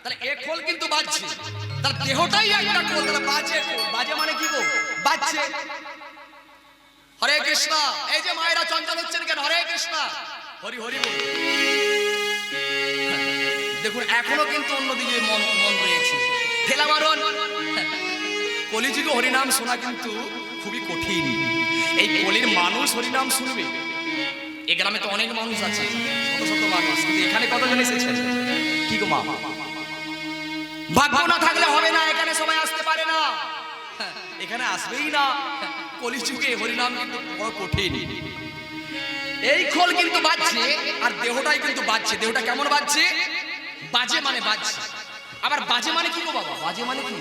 তাহলে এ খোল কিন্তু বাজছে, তাহলে দেহটাই একটা খোল। তাহলে বাজে খোল, বাজে মানে কি গো? বাজছে। হরে কৃষ্ণ। এই যে মায়েরা চঞ্চল হচ্ছেন কেন? হরে কৃষ্ণ, হরি হরি বল। দেখুন এখনো কিন্তু অন্যদিকে মন মন রয়েছে, ঠেলা মারণ। কলিযুগে হরিনাম শোনা কিন্তু খুবই কঠিন। এই কলির মানুষ হরিনাম শুনবে। এই গ্রামে তো অনেক মানুষ আছে, শত শত মানুষ, কিন্তু এখানে কতজন এসেছেন? কি গো মা, ভাগ্য না থাকলে হবে না, এখানে সবাই আসতে পারে না, এখানে আসবেই না। কলিযুগে হরিনাম কিন্তু বড় কঠিন। এই খোল কিন্তু বাজছে, আর দেহটাই কিন্তু বাজছে। দেহটা কেমন বাজছে? বাজে মানে বাজছে। আবার বাজে মানে কি গো বাবা? বাজে মানে কি?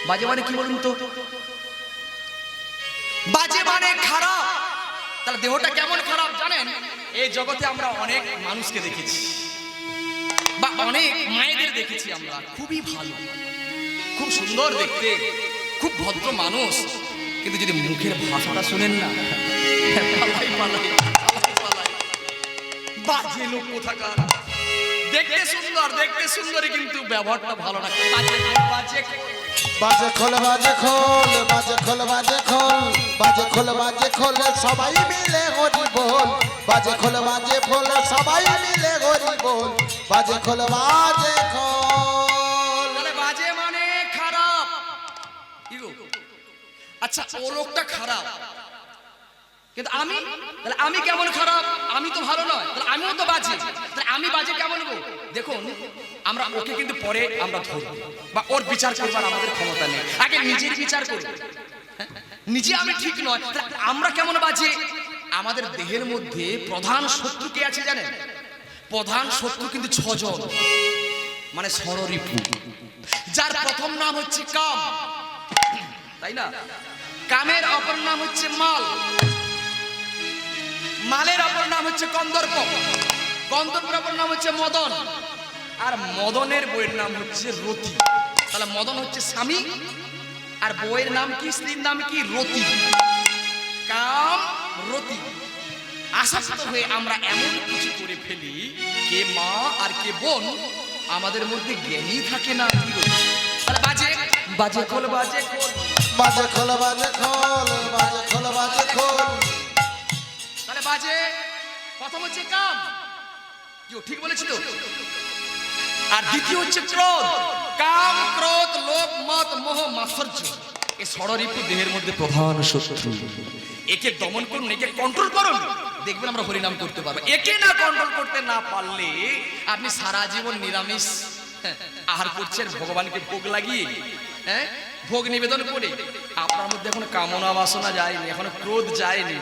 বাজে মানে কি বলুন তো? বাজে মানে খারাপ। তাহলে দেহটা কেমন খারাপ জানেন? এই জগতে আমরা অনেক মানুষকে দেখেছি, বা অনেক মায়েদের দেখেছি আমরা, খুবই ভালো, খুব সুন্দর দেখতে, খুব ভদ্র মানুষ, কিন্তু যদি মুখের ভাষাটা শুনেন না, পালাই, পালাই, পালাই। বাজে লোক কোথাকার। দেখতে সুন্দর, দেখতে সুন্দরী, কিন্তু ব্যবহারটা ভালো না। বাজে খোল, বাজে খোল। বাজে খোল বাজে খোল বাজে খোল বাজে খোল বাজে খোল বাজে খোল সবাই মিলে হরি বল বাজে খোল বাজে খোল সবাই মিলে হরি বল বাজে খোল বাজে খোল। তাহলে বাজে মানে খারাপ। কি গো? আচ্ছা, ও লোকটা খারাপ, কিন্তু আমি, তাহলে আমি কেমন খারাপ? আমি তো ভালো নয়, তাহলে আমিও তো বাজে। তাহলে আমি বাজে কেমন গো? দেখুন, আমরা ওকে কিন্তু পরে আমরা ধরব, বা ওর বিচার করবার আমাদের ক্ষমতা নেই। আগে নিজের বিচার করব। হ্যাঁ? নিজে আমি ঠিক নয়, তাহলে আমরা কেমন বাজে? আমাদের দেহের মধ্যে প্রধান শত্রু কে আছে জানেন? প্রধান শত্রু কিন্তু 6 জন, মানে ষড়রিপু। যার প্রথম নাম হচ্ছে কাম, তাই না? কামের অপর নাম হচ্ছে মাল, মালের অপর নাম হচ্ছে কন্দর্প, কন্দর্পের অপর নাম হচ্ছে মদন, আর মদনের বইয়ের নাম হচ্ছে রতি। তাহলে মদন হচ্ছে স্বামী, আর বইয়ের নাম কি, স্ত্রীর নাম কি? রতি। কাম, রতি। আসক্ত হয়ে আমরা এমন কিছু করে ফেলি, কে মা আর কে বোন আমাদের মধ্যে জ্ঞানই থাকে না। তাহলে বাজে, বাজে খোল, বাজে খোল, বাজে খোল বাজে খোল বাজে খোল বাজে খোল। তাহলে বাজে প্রথম হচ্ছে কাম, কেউ ঠিক বলেছি তো? আর দ্বিতীয় হচ্ছে ক্রোধ। কাম, ক্রোধ, লোভ, মদ, মোহ, মাৎসর্য, এই ষড়রিপু দেহের মধ্যে প্রধান শত্রু। একে দমন করুন, একে কন্ট্রোল করুন, দেখবেন আমরা হরিনাম করতে পারবো। একে না কন্ট্রোল করতে না পারলে আপনি সারা জীবন নিরামিষ আহার করছেন, ভগবানকে ভোগ লাগিয়ে, হ্যাঁ, ভোগ নিবেদন করে আপনার মধ্যে এখনো কামনা বাসনা যায়নি, এখনো ক্রোধ যায়নি।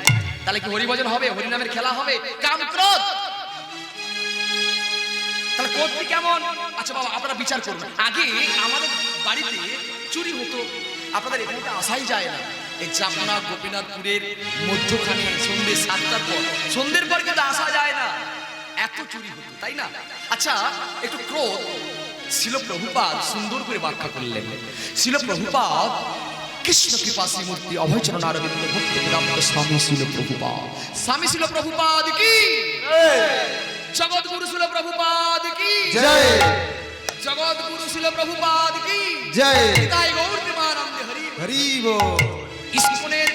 তাহলে কি হরিভজন হবে? হরিনামের খেলা হবে? কাম, ক্রোধ। তাহলে ক্রোধটি কেমন? আচ্ছা বাবা, আপনারা বিচার করবেন। আগে আমাদের বাড়িতে চুরি হতো, আপনাদের এখানে আসাই যায় না। এই চাপনা গোপীনাথপুরের মধ্যখানে সন্ধ্যে 7টার পর, সন্ধ্যের পর কিন্তু আসা যায় না, এত চুরি হতো, তাই না? আচ্ছা, একটু ক্রোধ শিল প্রভুপাদ সুন্দর করে ব্যাখ্যা করলেন। শিল প্রভুপাদ কৃষ্ণ কৃপা শ্রীমূর্তি অভয়চরণ অরবিন্দ ভক্তি বেদান্ত স্বামী শিল প্রভুপাদ, স্বামী শিল প্রভুপাদ কি জগৎগুরু শিল প্রভুপাদ কি জয়, জগৎগুরু শিল প্রভুপাদ কি জয়। তাই গৌর প্রেমানন্দে হরি হরি বল। ইস্কনের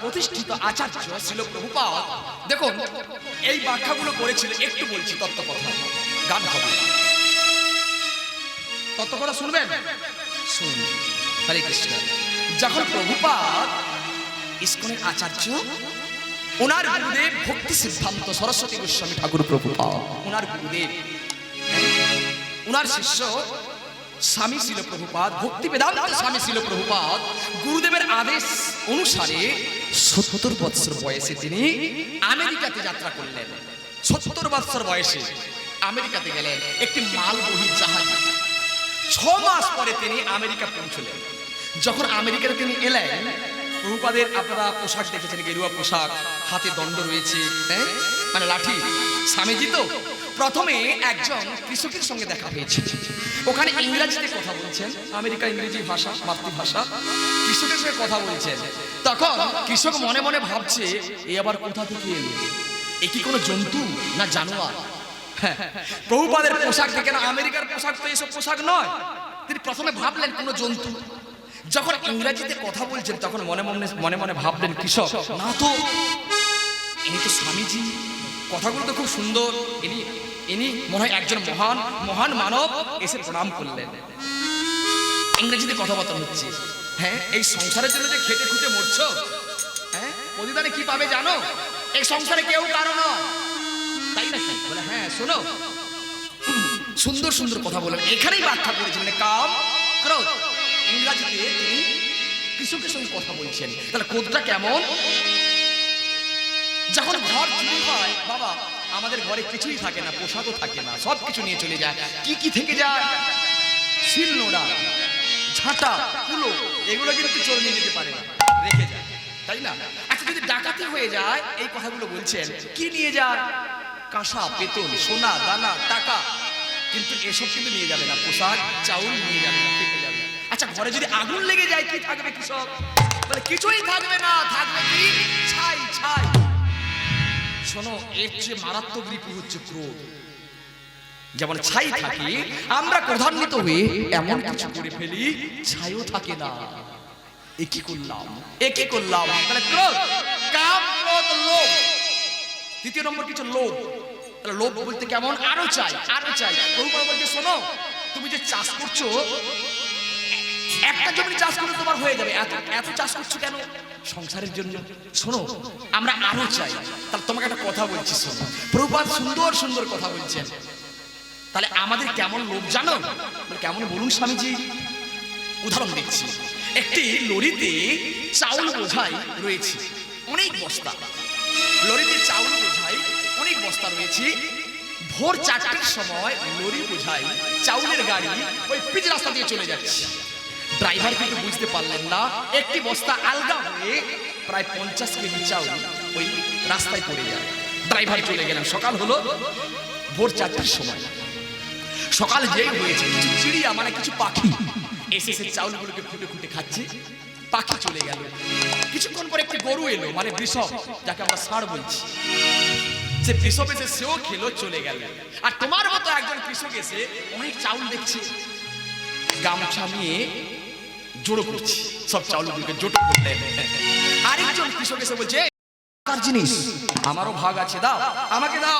প্রতিষ্ঠিত আচার্য শিল প্রভুপাদ, দেখুন এই ব্যাখ্যাগুলো করেছিল। একটু বলছি তত্ত্ব কথা, গান হবে, তত্ত্ব কথা শুনবেন? শুনুন। হরে কৃষ্ণ। যখন প্রভুপাদ ইস্কনের আচার্য, ওনার গুরুদেব ভক্তি সিদ্ধান্ত সরস্বতী গোস্বামী ঠাকুর প্রভুপাদ, ওনার গুরুদেব, ওনার শিষ্য স্বামী শিল প্রভুপাদ, ভক্তি বেদান্ত স্বামী শিল প্রভুপাদ, গুরুদেবের আদেশ অনুসারে 70 বৎসর বয়সে তিনি আমেরিকাতে যাত্রা করলেন। 70 বৎসর বয়সে আমেরিকাতে গেলেন একটি মালবহী জাহাজে। 6 মাস পরে তিনি আমেরিকা পৌঁছলেন। যখন আমেরিকাতে তিনি এলেন, প্রভুপাদের আপনারা পোশাক দেখেছেন, গেরুয়া পোশাক, হাতে দণ্ড রয়েছে, হ্যাঁ, মানে লাঠি। স্বামীজি তো প্রথমে একজন কৃষকের সঙ্গে দেখা হয়েছিল, ওখানে ইংরেজিতে কথা বলছেন, আমেরিকা ইংরেজি ভাষা মাতৃভাষা, কৃষকের সঙ্গে কথা বলছেন। তখন কৃষক মনে মনে ভাবছে, এ আবার কোথা থেকে এলো, এ কি কোনো জন্তু না জানোয়ার? প্রভুপাদের পোশাক দেখে না, আমেরিকার পোশাক তো এসব পোশাক নয়। তিনি প্রথমে ভাবলেন কোনো জন্তু। যখন ইংরেজিতে কথা বলছেন তখন মনে মনে ভাবলেন কৃষক, না তো, ইনি তো স্বামীজি, কথাগুলো তো খুব সুন্দর, ইনি মনে হয় একজন মহান মানব। এসে প্রণাম করলেন। ইংরেজিতে কথাবার্তা হচ্ছে, হ্যাঁ, এই সংসারের জন্য যে খেটে খুঁটে মরছো, হ্যাঁ, প্রতিদানে কি পাবে জানো? এই সংসারে কেউ কারো নয়, তাই নাকি? বলে হ্যাঁ, শোনো, সুন্দর সুন্দর কথা বলেন। এখানেই ব্যাখ্যা করেছিলেন কাম, ক্রোধ। ইংরেজিতে তিনি কৃষকের সঙ্গে কথা বলছেন। তাহলে ক্রোধটা কেমন? যখন ঘর চুরি হয়, বাবা, আমাদের ঘরে কিছুই থাকে না, পোশাকও থাকে না, সব কিছু নিয়ে চলে যায়। কি কি থেকে যায়? শিল নোড়া, ঝাঁটা, কুলো, এগুলো কিন্তু চোর নিয়ে যেতে পারে না, রেখে যায়, তাই না? আচ্ছা, যদি ডাকাতি হয়ে যায়, এই কথাগুলো বলছেন, কি নিয়ে যায়? কাঁসা, পেতল, সোনা, দানা, টাকা, কিন্তু এসব কিন্তু নিয়ে যাবে না। পোশাক, চাউল নিয়ে যাবে না, থেকে যাবে। আচ্ছা, ঘরে যদি আগুন লেগে যায়, কি থাকবে? কৃষক বলে কিছুই থাকবে না, থাকবে কি ছাই ছাই। শোনো, এর চেয়ে মারাত্মক রিপু হচ্ছে ক্রোধ। যেমন ছাই থাকে, আমরা ক্রোধান্বিত হয়ে এমন কিছু করে ফেলি ছাইও থাকে না। একই করলাম, একই করলাম। তাহলে ক্রোধ, কাম, ক্রোধ, লোভ। দ্বিতীয় নম্বর কিছু লোভ। তাহলে লোভ বলতে কেমন? আরো চাই, আরো চাই। প্রভুপাদ বলছে শোনো, তুমি যে চাষ করছো, একটা জমি চাষ করলে তোমার হয়ে যাবে, এত এত চাষ করছো কেন? সংসারের জন্য। শোনো, আমরা আরো চাই। তাহলে তোমাকে একটা কথা বলছি, শোনো। প্রভুপাদ সুন্দর সুন্দর কথা বলছেন। তাহলে আমাদের কেমন লোভ জানো? কেমন বলুন স্বামীজি? উদাহরণ দিচ্ছি। একটি লরিতে চাউল বোঝাই রয়েছে অনেক বস্তা, লরিতে চাউল বোঝাই অনেক বস্তা রয়েছে। ভোর 4টার সময় লরি বোঝাই চাউলের গাড়ি ওই পিচ রাস্তা দিয়ে চলে যাচ্ছে। ড্রাইভার কিন্তু বুঝতে পারলেন না, একটি বস্তা আলগা হয়ে প্রায় 50 কেজি চাউল ওই রাস্তায় পড়ে যায়। ড্রাইভার চলে গেলেন। সকাল হলো, ভোর 4টার সময়। সকাল যেই হয়েছে, কিছু চিড়িয়া মানে কিছু পাখি এসে সে চাউলগুলোকে খুঁটে খুঁটে খাচ্ছে। পাখি চলে গেল। কিছুক্ষণ পরে একটি গরু এলো, মানে বৃষভ, যাকে আমরা ষাঁড় বলছি। সে বৃষভ এসে সেও খেলো, চলে গেল। আর তোমার মতো একজন কৃষক এসে অনেক চাউল দেখছে, গামছা নিয়ে জোড়ো করছে, সব চাউলগুলোকে জোটো করলেন। আরেকজন কৃষক এসে বলছে তার জিনিস, আমারও ভাগ আছে, দাও, আমাকে দাও।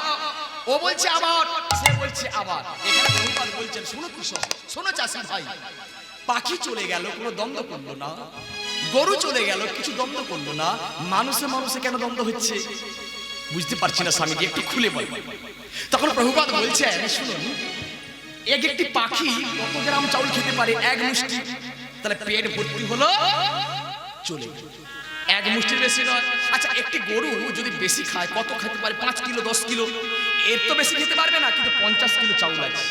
ও বলছে আমার, সে বলছে আমার। এখানে প্রভুপাদ বলছেন শোনো কৃষক, শোনো চাষি ভাই, পাখি চলে গেল, কোনো দ্বন্দ্ব করলো না। গরু চলে গেল, কিছু দ্বন্দ্ব করলো না। মানুষে মানুষে কেন দ্বন্দ্ব হচ্ছে? বুঝতে পারছি না স্বামীজি, একটু খুলে বল। তখন প্রভুপাদ বলছেন শুনুন, একটি পাখি কত গ্রাম চাউল খেতে পারে? এক মুষ্টি। তাহলে পেট ভর্তি হলো, চলে গেল। এক মুষ্টির বেশি নয়। আচ্ছা, একটি গরু যদি বেশি খায় কত খেতে পারে? 5 কিলো, 10 কিলো। এর তো বেশি খেতে পারবে না, কিন্তু 50 কিলো চাউল আছে।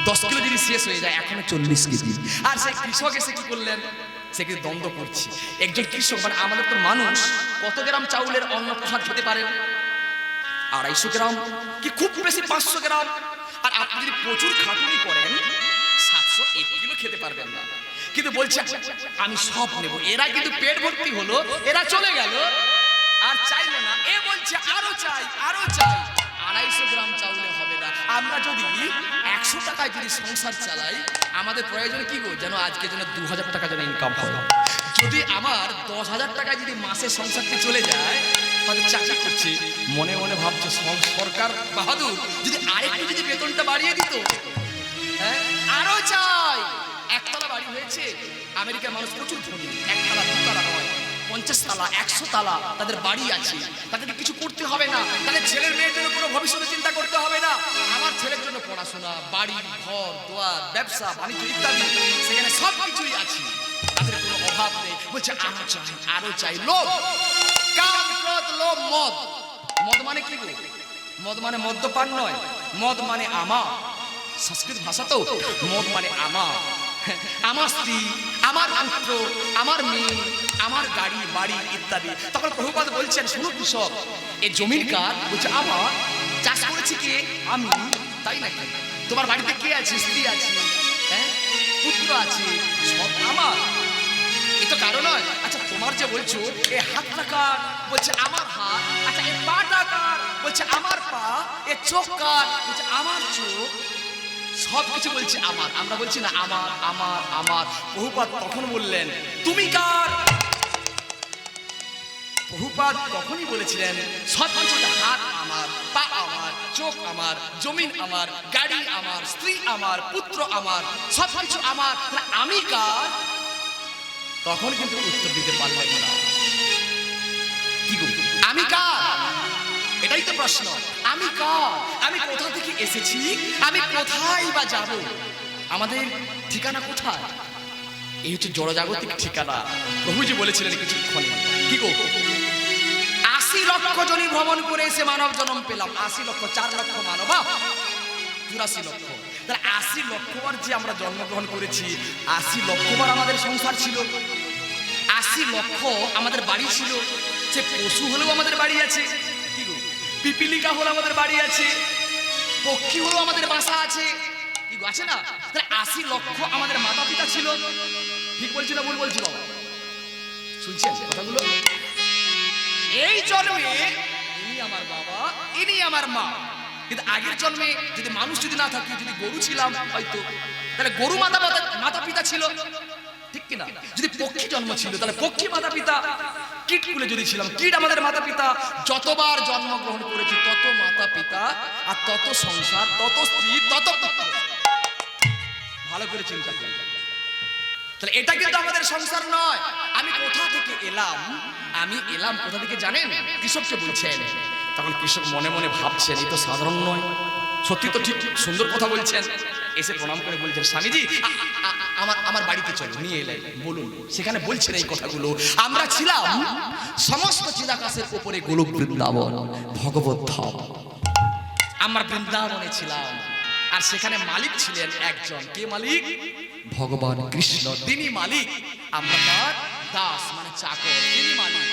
10 কিলো যদি শেষ হয়ে যায়, এখনো 40 কেজি। আর সেই কৃষক এসে কি করলেন? সে কিন্তু দ্বন্দ্ব করছে। একজন কৃষক মানে আমাদের তো মানুষ, কত গ্রাম চাউলের অন্ন প্রসাদ খেতে পারেন? 250 গ্রাম, কি খুব বেশি 500 গ্রাম। আর আপনি যদি প্রচুর খাটুনি করেন, 701 কিলো খেতে পারবেন না। কিন্তু বলছে আমি সব নেব। এরা কিন্তু পেট ভর্তি হলো, এরা চলে গেল, আর চাইলো না। এ বলছে আরো চাই, আরো চাই। 250 গ্রাম চাউলে হবে না। আমরা যদি 100 টাকায় যদি সংসার চালাই, আমাদের প্রয়োজন কি গো? যেন আজকে যেন 2000 টাকা যেন ইনকাম হয়। যদি আমার 10,000 টাকায় যদি মাসে সংসারটি চলে যায়, তাহলে চাকরি করছে, মনে মনে ভাবছে সরকার বাহাদুর যদি আরেকটু যদি বেতনটা বাড়িয়ে দিত। হ্যাঁ, আরো চাই। একতলা বাড়ি হয়েছে, আমেরিকার মানুষ প্রচুর ধনী, একতলা, দুতলা নয়, 50 তালা, 100 তালা তাদের বাড়ি আছে। তাদেরকে কিছু করতে হবে না, তাদের ছেলের মেয়ের জন্য কোনো ভবিষ্যতে চিন্তা করতে হবে না। আমার ছেলের জন্য পড়াশোনা, বাড়ি, ঘর, দোয়ার, ব্যবসা বাণিজ্য ইত্যাদি, সেখানে সব কিছুই আছে, তাদের কোনো অভাব নেই। বলছে আরো চাই, আরো চাই। লোভ, কাম, ক্রোধ, লোভ, মদ। মদ মানে কি গো? মদ মানে মদ্যপান নয়, মদ মানে আমার। সংস্কৃত ভাষা তো। মদ মানে আমার, আমার স্ত্রী, আমার পুত্র, আমার মেয়ে, আমার গাড়ি, বাড়ি ইত্যাদি। তখন প্রভুপাদ বলছেন শোনো কৃষক, এই জমির কাজ। বলছে আমার, চাষ করেছি কে? আমি। তাই নাকি? তোমার বাড়িতে কে আছে? স্ত্রী আছে, হ্যাঁ, পুত্র আছে, সব আমার। এ তো কারো নয়। আচ্ছা, তোমার যে বলছো এ হাতটা কার? বলছে আমার হাত। আচ্ছা, এ পাটা কার? বলছে আমার পা। এ চোখ কার? বলছে আমার চোখ। সব কিছু বলছে আমার। আমরা বলছি না আমার, আমার, আমার। প্রভুপাদ তখন বললেন তুমি কার? প্রভুপাদ তখনই বলেছিলেন সব কিছু, হাত আমার, পা আমার, চোখ আমার, জমিন আমার, গাড়ি আমার, স্ত্রী আমার, পুত্র আমার, সব কিছু আমার। আমি কার? তখন কিন্তু উত্তর দিতে পারলেন না। কি গো, আমি কার? এটাই তো প্রশ্ন। আমি কার? আমি কোথা থেকে এসেছি? আমি কোথায় বা যাব? আমাদের ঠিকানা কোথায়? এই হচ্ছে জড়জাগতিক ঠিকানা। প্রভুজি বলেছিলেন কিছুক্ষণ, কি গো, 80 লক্ষ জনি ভ্রমণ করে এসে মানব জন্ম পেলাম। 80 লক্ষ, 4 লক্ষ মানব, 84 লক্ষ। তাহলে 80 লক্ষবার যে আমরা জন্মগ্রহণ করেছি, 80 লক্ষবার আমাদের সংসার ছিল, 80 লক্ষ আমাদের বাড়ি ছিল। সে পশু হলেও আমাদের বাড়ি আছে, কি গো, পিপিলিকা হলো আমাদের বাড়ি আছে, পক্ষী হলো আমাদের বাসা আছে, কি গো, আছে না? তাহলে 80 লক্ষ আমাদের মাতা পিতা ছিল। ঠিক বলছি না ভুল বলছি বাবা? শুনছেন কথাগুলো? এই জন্মে ইনি আমার বাবা, ইনি আমার মা। কিন্তু আগের জন্মে যদি মানুষ যদি না থাকি, যদি গরু ছিলাম হয়তো, তাহলে গরু মাতা পিতা ছিল, ঠিক কিনা? যদি পক্ষী জন্ম ছিল তাহলে পক্ষী মাতা পিতা। কীটকুলে যদি ছিলাম, কীট আমাদের মাতা পিতা। যতবার জন্মগ্রহণ করেছি তত মাতা পিতা, আর তত সংসার, তত স্ত্রী, তত পুত্র। ভালো করে চিন্তা করি। তাহলে এটা কিন্তু আমাদের সংসার নয়। আমি কোথা থেকে এলাম? আমি এলাম কোথা থেকে জানেন? কৃষককে বলছেন। তখন কৃষক মনে মনে ভাবছেন এই তো সাধারণ নয়, সত্যি তো ঠিক সুন্দর কথা বলছেন। এসে প্রণাম করে বলছেন, স্বামীজি আমার বাড়িতে চলো, নিয়ে এলেন, বলুন। সেখানে বলছেন এই কথাগুলো, আমরা ছিলাম সমস্ত চিদাকাশের উপরে গোলক বৃন্দাবন, ভগবত ধাম। আমরা বৃন্দাবনে ছিলাম, আর সেখানে মালিক ছিলেন একজন। কে মালিক? ভগবান কৃষ্ণ, তিনি মালিক। আমরা তার দাস, মানে চাকর, তিনি মালিক।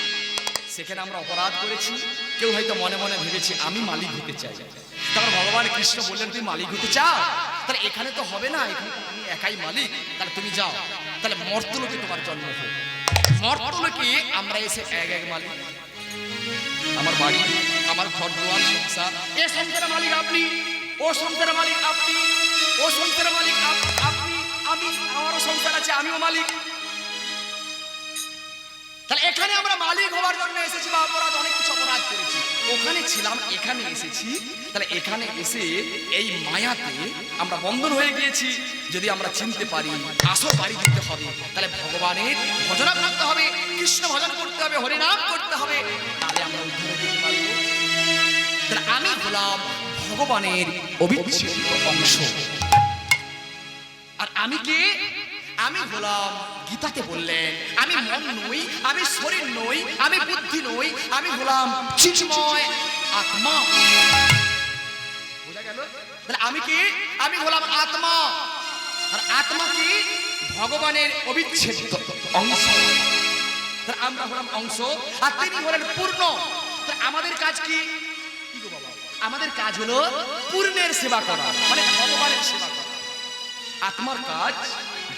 সেখানে আমরা অপরাধ করেছি। কেউ হয়তো মনে মনে ভেবেছে আমি মালিক হতে চাই। তারপর ভগবান কৃষ্ণ বললেন, তুমি মালিক হতে চাও? তাহলে এখানে তো হবে না, এখানে তো আমি একাই মালিক। তাহলে তুমি যাও, তাহলে মর্তলোকে তোমার জন্ম হোক। মর্তলোকে আমরা এসে এক মালিক। আমার বাড়ি, আমার ঘর দুয়ার, সংসার, এ সংসারের মালিক আপনি, ও সংসারের মালিক আপনি, ও সংসারের মালিক আপনি, আমি, আমারও সংসার আছে, আমিও মালিক। তাহলে এখানে আমরা মালিক হওয়ার জন্য এসেছি, বা অপরাধ, অনেক কিছু অপরাধ করেছি। ওখানে ছিলাম, এখানে এসেছি। তাহলে এখানে এসে এই মায়াতে আমরা বন্ধন হয়ে গিয়েছি। যদি আমরা চিনতে পারি আসল বাড়ি দিতে হবে, তাহলে ভগবানের ভজনা করতে হবে, কৃষ্ণ ভজন করতে হবে, হরিনাম করতে হবে, তাহলে আমরা উদ্ধার হতে পারব। তাহলে আমি হলাম ভগবানের অবিচ্ছেদ্য অংশ। আর আমি কে? আমি হলাম, গীতাতে বললেন, আমি মন নই, আমি শরীর নই, আমি বুদ্ধি নই, আমি হলাম চিন্ময় আত্মা। বোঝা গেল? তাহলে আমি কি? আমি হলাম আত্মা। আর আত্মা কি? ভগবানের অবিচ্ছেদ্য অংশ। তাহলে আমরা হলাম অংশ, আর তিনি হলেন পূর্ণ। তাহলে আমাদের কাজ কি? কি গো বাবা? আমাদের কাজ হলো পূর্ণের সেবা করা, মানে ভগবানের সেবা করা। আত্মার কাজ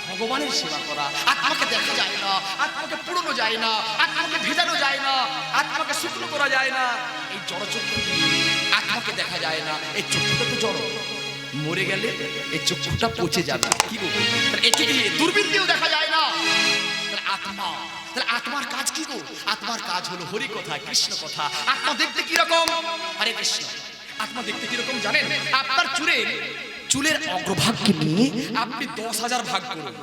ভগবানের সেবা করা। আত্মাকে দেখা যায় না, আত্মাকে পুড়ানো যায় না, আত্মাকে ভেজানো যায় না, আত্মাকে শুকনো করা যায় না। এই জড় চক্ষু আত্মাকে দেখা যায় না। এই চক্ষুটা তো জড়, মরে গেলে এই চক্ষুটা পচে যাবে। কি গো? একে দিয়ে দূরবীন দিয়েও দেখা যায় না। তাহলে আত্মা, তাহলে আত্মার কাজ কি গো? আত্মার কাজ হলো হরি কথা, কৃষ্ণ কথা। আত্মা দেখতে কিরকম? হরে কৃষ্ণ। আত্মা দেখতে কিরকম জানেন? আপনার চুলের অগ্রভাগকে নিয়ে আপনি 10,000 ভাগ করুন।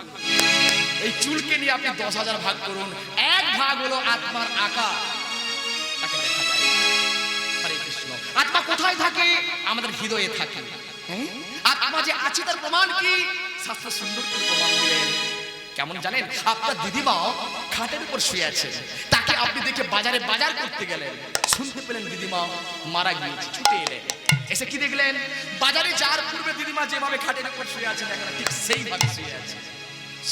এই চুলকে নিয়ে আপনি 10,000 ভাগ করুন। এক ভাগ হলো আত্মার আকার, তাকে দেখা যায়। হরে কৃষ্ণ। আত্মা কোথায় থাকে? আমাদের হৃদয়ে থাকে। আত্মা যে আছে তার প্রমাণ কি? শাস্ত্র সুন্দর করে প্রমাণ দিলেন। কেমন জানেন? আপনার দিদিমা খাটের উপর শুয়ে আছে, তাকে আপনি দেখে বাজারে বাজার করতে গেলেন, শুনতে পেলেন দিদিমা মারা গিয়েছে, ছুটে এলেন। এসে কি দেখলেন? বাজারে যাওয়ার পূর্বে দিদিমা যেভাবে খাটের উপর শুয়ে আছে দেখেন, ঠিক সেইভাবে শুয়ে আছে।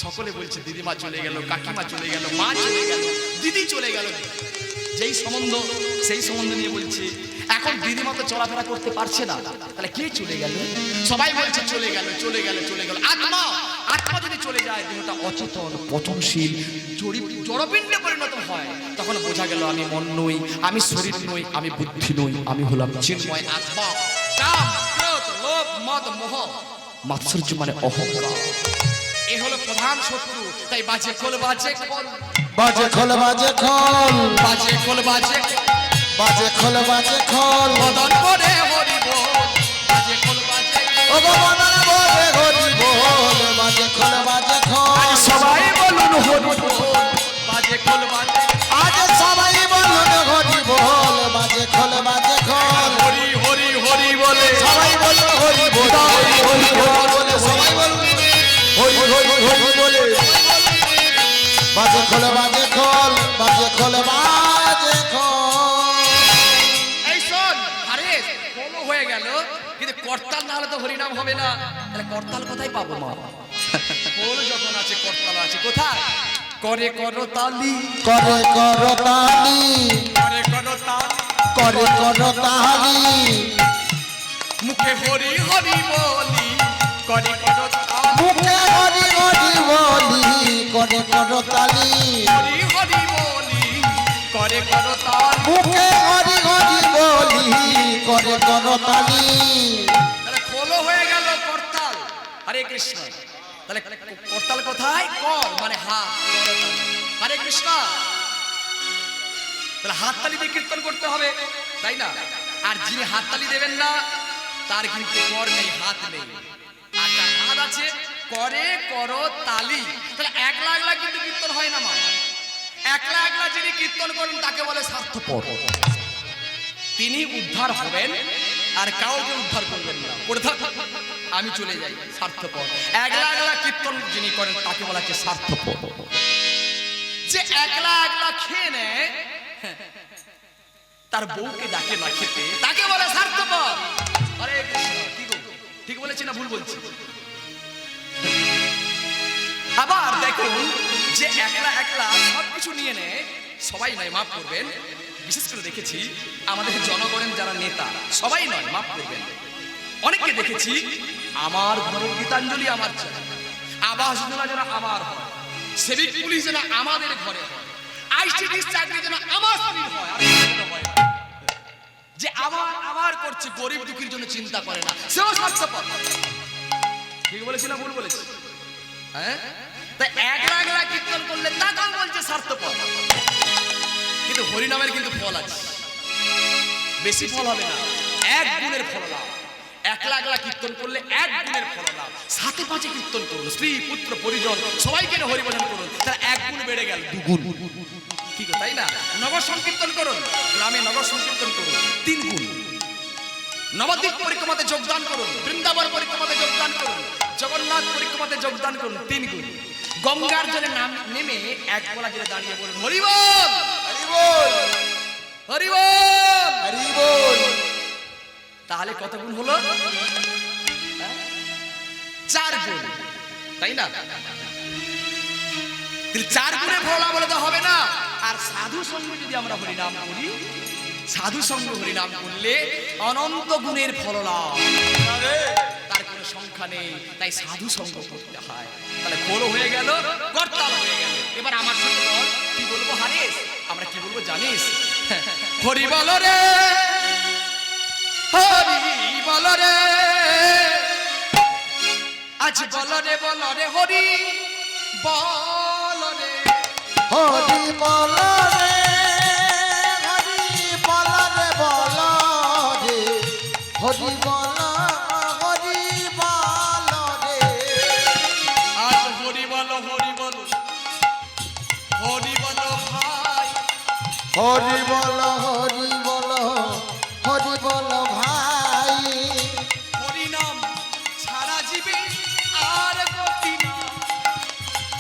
সকলে বলছে দিদিমা চলে গেল, কাকিমা চলে গেল, মা চলে গেল, দিদি চলে গেল। যেই সম্বন্ধ সেই সম্বন্ধ নিয়ে বলছে। এখন দিদিমা তো চলাফেরা করতে পারছে না, তাহলে কে চলে গেল? সবাই বলছে চলে গেল, চলে গেল, চলে গেল। আত্মা, আত্মা যদি চলে যায়, দেহটা অচেতন, পতনশীল, জড়পিণ্ডে পরিণত হয়। তখন বোঝা গেল আমি মন নই, আমি শরীর নই, আমি বুদ্ধি নই, আমি হলাম চিন্ময় আত্মা। কাম, ক্রোধ, লোভ, মদ, মোহ, মাৎসর্য মানে অহংকার, এ হলো প্রধান শত্রু। তাই বাজে খোল, বাজে খোল, বাজে খোল, বাজে খোল, বাজে খোল, বাজে বাজে খোল, বাজে খোল, বদন করে হরি বল, বাজে খোল, বাজে ও গো বদন বলে হরি বল, বাজে খোল, বাজে খোল, সবাই বলুন হরি বল, বাজে খোল, বাজে আজ সবাই বলুন হরি বল, বাজে খোল, বাজে খোল, হরি হরি হরি বলে সবাই বলুন হরি বল, হরি হরি হরি বলে সবাই বলুন হরি হরি হরি বলে, বাজে খোল, বাজে খোল, বাজে খোল, বাজে খোল। এই শোন, আরে খোলও হয়ে গেল, কিন্তু করতাল না হলে তো হরিনাম হবে না। তাহলে করতাল কোথায় পাবো মা? খোল যখন আছে করতাল আছে কোথায়? করে করো তালি, করে করো তালি, করে করো তালি, করে করো তালি, মুখে হরি হরি বলি, করে করো তালি, মুখে হরি হরি বলি, করে করো তালি, হরি হরি বলি, করতালি। তাহলে খোলো হয়ে গেল করতাল। হরে কৃষ্ণ। তাহলে করতাল কোথায়? কর মানে হাত। হরে কৃষ্ণ। তাহলে হাততালি দিয়ে কীর্তন করতে হবে, তাই না? আর যিনি হাততালি দেবেন না তার কিন্তু কর নেই, হাত নেই। আর যার হাত আছে করে করো তালি। তাহলে একলা একলা কিন্তু কীর্তন হয় না মা। একলা একলা যিনি কীর্তন করেন তাকে বলে স্বার্থপর। তিনি উদ্ধার হবেন আর কাউকে উদ্ধার করবেন না। পড়ে থাক, আমি চলে যাই, স্বার্থপর। একলা একলা কীর্তন যিনি করেন তাকে বলা হচ্ছে স্বার্থপর। যে একলা একলা খেয়ে নেয়, তার বউকে ডাকে না খেতে, তাকে বলে স্বার্থপর। আরে কৃষ্ণ, কি গো, ঠিক বলেছি না ভুল বলছি? আবার দেখুন, যে একলা একলা সবকিছু নিয়ে নেয়, সবাই নয়, মাফ করবেন, বিশেষ করে দেখেছি আমাদের জনগণের যারা নেতা, সবাই নয়, মাফ করবেন, অনেককে দেখেছি আমার ঘরের গীতাঞ্জলি আমার চাই, আবাস যোজনা যেন আমার হয়, সিভিক পুলিশ যেন আমাদের ঘরে হয়, আইসিডি চাকরি যেন আমার স্ত্রীর হয়, আর হয় না। যে আমার আমার করছে, গরিব দুঃখীর জন্য চিন্তা করে না, সেও স্বার্থপর। ঠিক বলেছি না ভুল বলেছি? হ্যাঁ, তাই একলা একলা কীর্তন করলে তাকেও বলছে স্বার্থপর। কিন্তু হরিনামের কিন্তু ফল আছে, বেশি ফল হবে না, 1 গুণের ফল লাভ। একলা একলা কীর্তন করলে 1 গুণের ফল লাভ। 7 5 কীর্তন করুন, স্ত্রী পুত্র পরিজন সবাইকে হরিভজন করুন, তাহলে 1 গুণ বেড়ে গেল 2 গুণ। ঠিক তাই না? নগর সংকীর্তন করুন, গ্রামে নগর সংকীর্তন করুন, 3 গুণ। নবদ্বীপ পরিক্রমাতে যোগদান করুন, বৃন্দাবন পরিক্রমাতে যোগদান করুন, জগন্নাথ পরিক্রমাতে যোগদান করুন, 3 গুণ। গঙ্গার জলে নাম নেমে এক গলা জলে দাঁড়িয়ে বলুন হরি বল, হরি বল, হরি বল, হরি বল। তাহলে কত গুণ হলো? 4 গুণ, তাই না? 4 গুণের ফল বলে তো হবে না। আর সাধু সঙ্গে যদি আমরা হরিনাম করি, সাধু সঙ্গে হরিনাম করলে অনন্ত গুণের ফল লাভ, তার কোনো সংখ্যা নেই। তাই সাধু সঙ্গ করতে হয়। তাহলে খোল হয়ে গেল, করতাল হয়ে গেল। এবার আমার সাথে বল, কি বলবো হারিস? আমরা কি বলবো জানিস? হরি বল রে, হরি বল রে, আজ বল রে বল রে, হরি বল রে, হরি বল রে, হরি বল রে, বল রে, হরি বল, হরি বল রে। আজ হরি বল, হরি বল, হরি বল ভাই, হরি বল, হরি বল, হরি বল ভাই। হরিনাম ছাড়া জীবে আর গতি না।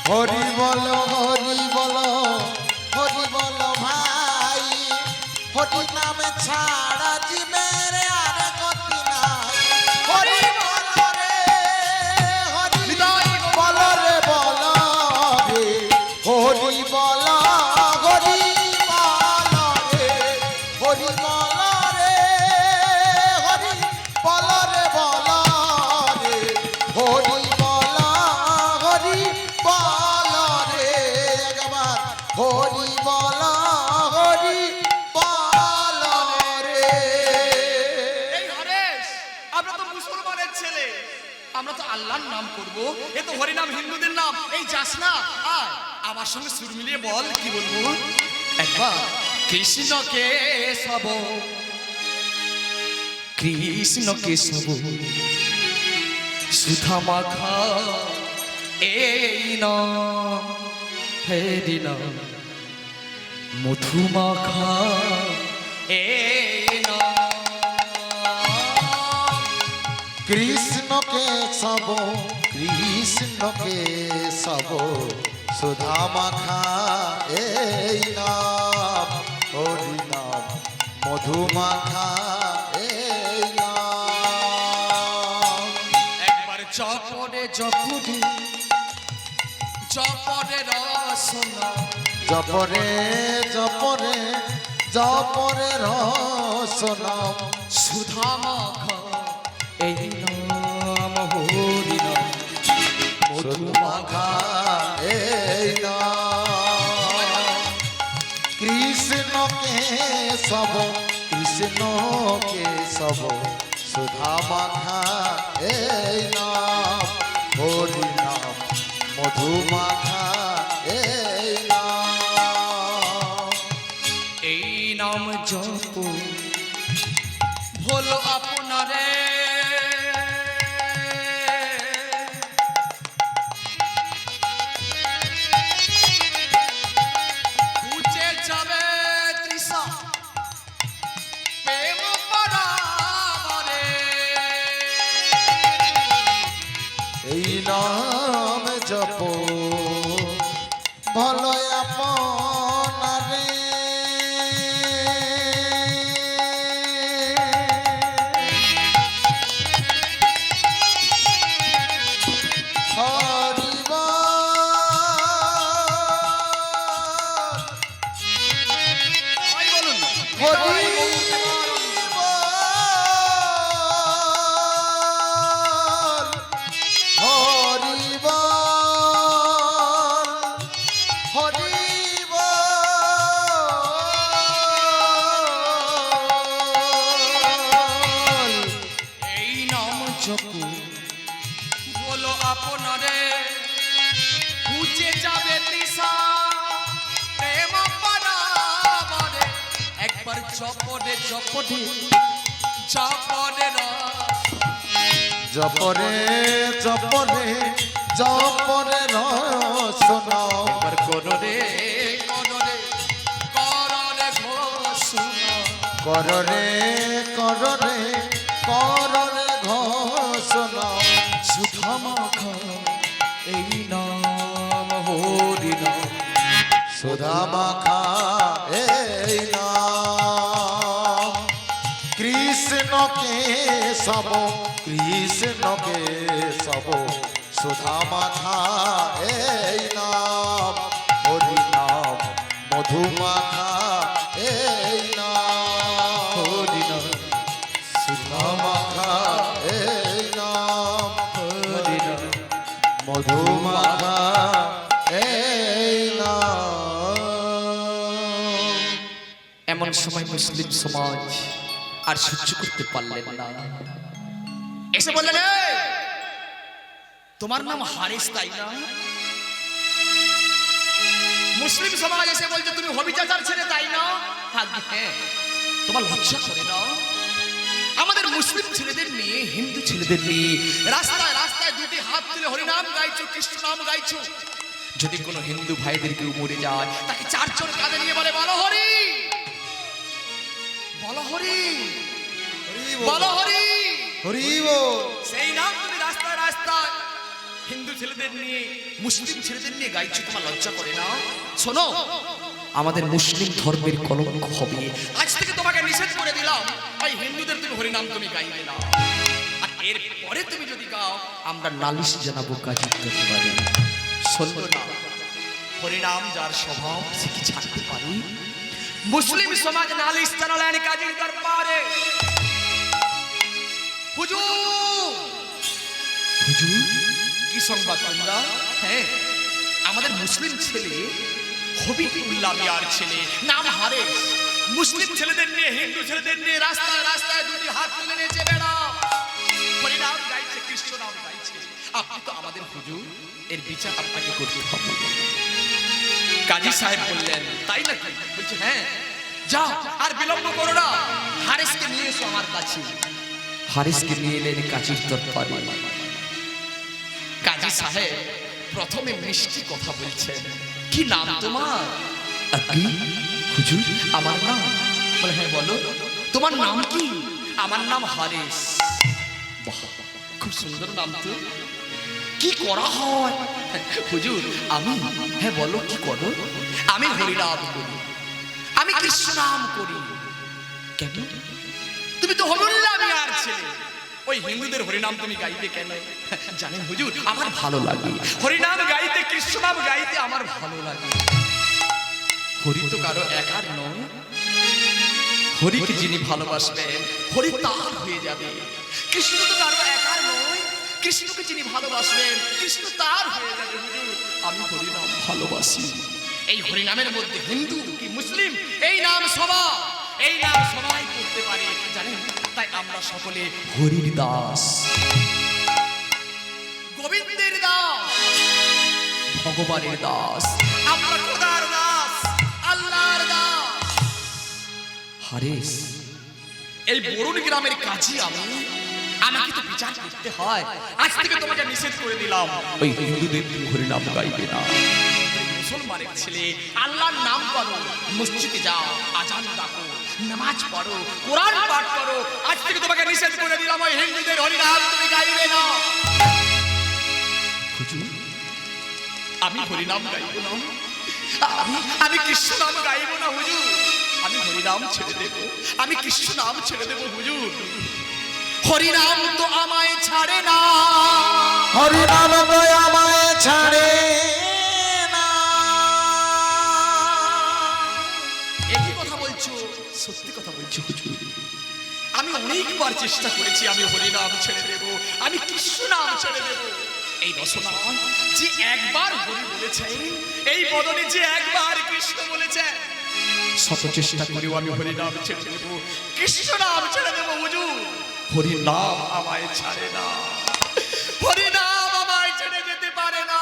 হরি বল, হরি বল, হরি বল ভাই। হরি নামে ছাড়া জীবের আর গতি নাই। হরি বল রে, হরি বল রে, বল রে, হরি বল, হরি বল রে, হরি বল রে, হরি বল রে, বল রে, হরি বল, হরি বল রে। একবার হরি বল, হরি বল রে। এই হরেশ, আমরা তো মুসলমানের ছেলে, আমরা তো আল্লাহর নাম করব। এ তো হরিনাম হিন্দুদের নাম। এই যাস না, আয় আমার সঙ্গে সুর মিলিয়ে বল, কি বলবো একবার। কৃষ্ণ কেশব, কৃষ্ণ কেশব, সুধা মাখা এই নাম, হেরি নাম, মধু মাখা এই নাম। কৃষ্ণ কেশব, কৃষ্ণ কেশব, সুধা মাখা এই নাম, হরি নাম, মধু মাখা এই নাম। একবার জপরে জপুরে, জপরে রসনা, জপরে জপরে, জপরে রসনাম, সুধা মাখা এই নাম, হরি নাম, মধু মাখা এই নাম। কৃষ্ণ কেশব, কৃষ্ণ কেশব, সব সুধা মাখা এই নাম হরি নাম মধু মাখা এই নাম এই নাম জপ হলো আপনারে বুঝে যাবে তৃষা প্রেম পরাবরে এই নাম জপ ভালো আপনারে তাই বলুন এই নাম জপ বলো আপনারে বুঝে যাবে তৃষা প্রেম পরাবরে একবার জপরে জপরে জপরে জপরে জপরে জপরে রসনা একবার কররে কররে কররে ঘোষণা কররে কররে কররে ঘোষণা সুধা মাখা এই নাম হরি নাম সুধা মাখা এই নাম কৃষ্ণকে সব কৃষ্ণকে সব সুধা মাখা এই নাম হরি নাম মধু মাখা এই নাম হরি নাম সুধা মাখা এই নাম হরি নাম মধু মাখা এই নাম এমন সময় মুসলিম সমাজ আর সহ্য করতে পারলেন না এসে বললেন "এই, তোমার নাম হারিস তাই না?" মুসলিম সমাজ এসে বলছে তুমি হবিচাচার ছেলে তাই না? হ্যাঁ। তোমার লজ্জা করে না? আমাদের মুসলিম ছেলেদের নিয়ে হিন্দু ছেলেদের নিয়ে রাস্তায় রাস্তায় দুটি হাত তুলে হরিনাম গাইছো কৃষ্ণ নাম গাইছো যদি কোনো হিন্দু ভাইদের কেউ মরে যায় তাকে চারজন কাঁধে নিয়ে বলে বলো হরি বলো হরি বলো হরি হরি বল সেই নাম তুমি রাস্তায় রাস্তায় হিন্দু ছেলেদের নিয়ে মুসলিম ছেলেদের নিয়ে গাইছো তোমার লজ্জা করে না? শোনো আমাদের মুসলিম ধর্মের কলঙ্ক হবে আজ থেকে তোমাকে নিষেধ করে দিলাম ভাই হিন্দুদের তুমি হরিনাম তুমি গাইবে না আর এর পরে তুমি যদি গাও আমরা নালিশ জানাবো কাজী দরবারে শোনো না হরিনাম যার স্বভাব সে কি ছাড়তে পারে মুসলিম সমাজ নালিশ জানালেন কাজী দরবারে হুজুর হুজুর কি সংবাদ তোমরা? হ্যাঁ আমাদের মুসলিম ছেলে হবিবুল্লাহ মিয়ার ছেলে নাম হারেস মুসলিম ছেলেদের নিয়ে হিন্দু ছেলেদের নিয়ে রাস্তায় রাস্তায় দুটি হাত তুলে নেচে বেড়া হরিনাম গাইছে কৃষ্ণ নাম গাইছে আপনি তো আমাদের হুজুর এর বিচার আপনাকে করতে হবে কাজী সাহেব বললেন তাই নাকি? বলছে হ্যাঁ যাও আর বিলম্ব করো না হারেসকে নিয়ে এসো আমার কাছে হারেসকে নিয়ে এলেন কাজীর দরবারে কাজী সাহেব প্রথমে মিষ্টি কথা বলছেন কি নাম তোমার? আজ্ঞে হুজুর আমার নাম বলে হ্যাঁ বলো তোমার নাম কি? আমার নাম হারেস বাহ খুব সুন্দর নাম তো কি করা হয়? হুজুর আমি হ্যাঁ বলো কি করো? আমি হরিনাম করি আমি কৃষ্ণ নাম করি কেন? তুমি তো হবিবুল্লাহ মিয়ার ছেলে ওই হিন্দুদের হরিনাম তুমি গাইতে কেন? জানেন হুজুর আমার ভালো লাগে হরিনাম গাইতে কৃষ্ণ নাম গাইতে আমার ভালো লাগে হরি তো কারো একার নয় হরিকে যিনি ভালোবাসবেন হরি তার হয়ে যাবে কৃষ্ণ তো কারো একার নয় কৃষ্ণকে যিনি ভালোবাসবেন কৃষ্ণ তার হয়ে যাবে হুজুর আমি হরিনাম ভালোবাসি এই হরিনামের মধ্যে হিন্দু কি মুসলিম এই নাম সভা এই নাম সবাই করতে পারে জানেন, তাই আমরা সকলে হরির দাস, গোবিন্দের দাস, ভগবানের দাস, আমরা খোদার দাস, আল্লাহর দাস। হারিস, এই বরুণ গ্রামের কাজী আমাকে তো বিচার করতে হয়। আজ থেকে তোমাকে নিষেধ করে দিলাম, ওই হিন্দুদের হরিনাম গাইবে না। মুসলমানের ছেলে, আল্লাহর নাম করো, মসজিদে যাও, আজান ডাকো, নামাজ পড়ো, কোরআন পাঠ করো। আজ থেকে তোমাকে নিষেধ করে দিলাম, ওই হিন্দুদের হরিনাম তুমি গাইবে না। হুজুর, আমি হরিনাম গাইব না, আমি কৃষ্ণ নাম গাইব না হুজুর, আমি হরিনাম ছেড়ে দেব, আমি কৃষ্ণ নাম ছেড়ে দেব হুজুর। হরিনাম তো আমায় ছাড়ে না, হরিনাম তো আমায় ছাড়ে না। একই কথা বলছো, সত্যি কথা বলছো হুজুর। আমি অনেকবার চেষ্টা করেছি, আমি হরিনাম ছেড়ে দেব, আমি কৃষ্ণ নাম ছেড়ে দেব। এই রচনা যে একবার হরি বলেছেন, এই বদনে যে একবার কৃষ্ণ বলেছেন, শত চেষ্টা করেও আমি হরিনাম ছেড়ে দেব, কৃষ্ণ নাম ছেড়ে দেব হুজুর। হরিনাম আমায় ছাড়ে না, হরিনাম আমায় ছেড়ে যেতে পারে না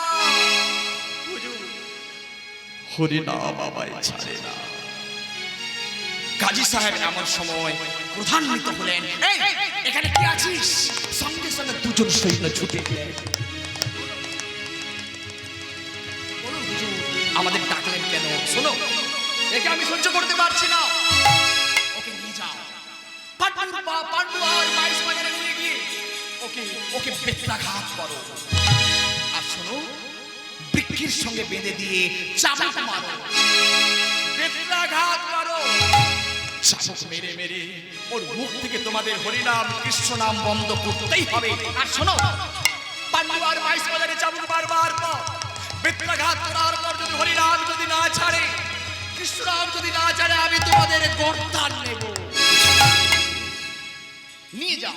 হুজুর, হরিনাম আমায় ছাড়ে না। কাজী সাহেব এমন সময় প্রধান্বিত হলেন, এই এখানে কি আছিস? সঙ্গে সঙ্গে দুজন সৈন্য ছুটে গেলেন। বলুন হুজুর, আমাদের ডাকলেন কেন? শোনো, একে আমি সহ্য করতে পারছি না, ওকে নিয়ে যাও, পান্ডু আর বাইশ বাজারে নিয়ে গিয়ে ওকে বেত্রাঘাত করো। আর শোনো, বৃক্ষের সঙ্গে বেঁধে দিয়ে চাবুক মারো, বেত্রাঘাত করো। চাবুক মেরে মেরে ওর মুখ থেকে তোমাদের হরিনাম কৃষ্ণ নাম বন্ধ করতেই হবে। আর শোনো, পান্ডু আর বাইশ বাজারে চাবুক বারবার পর, বেত্রাঘাত করার পর যদি হরিনাম যদি না ছাড়ে, কৃষ্ণ নাম যদি না ছাড়ে, আমি তোমাদের গর্দান নেব। নিয়ে যাও।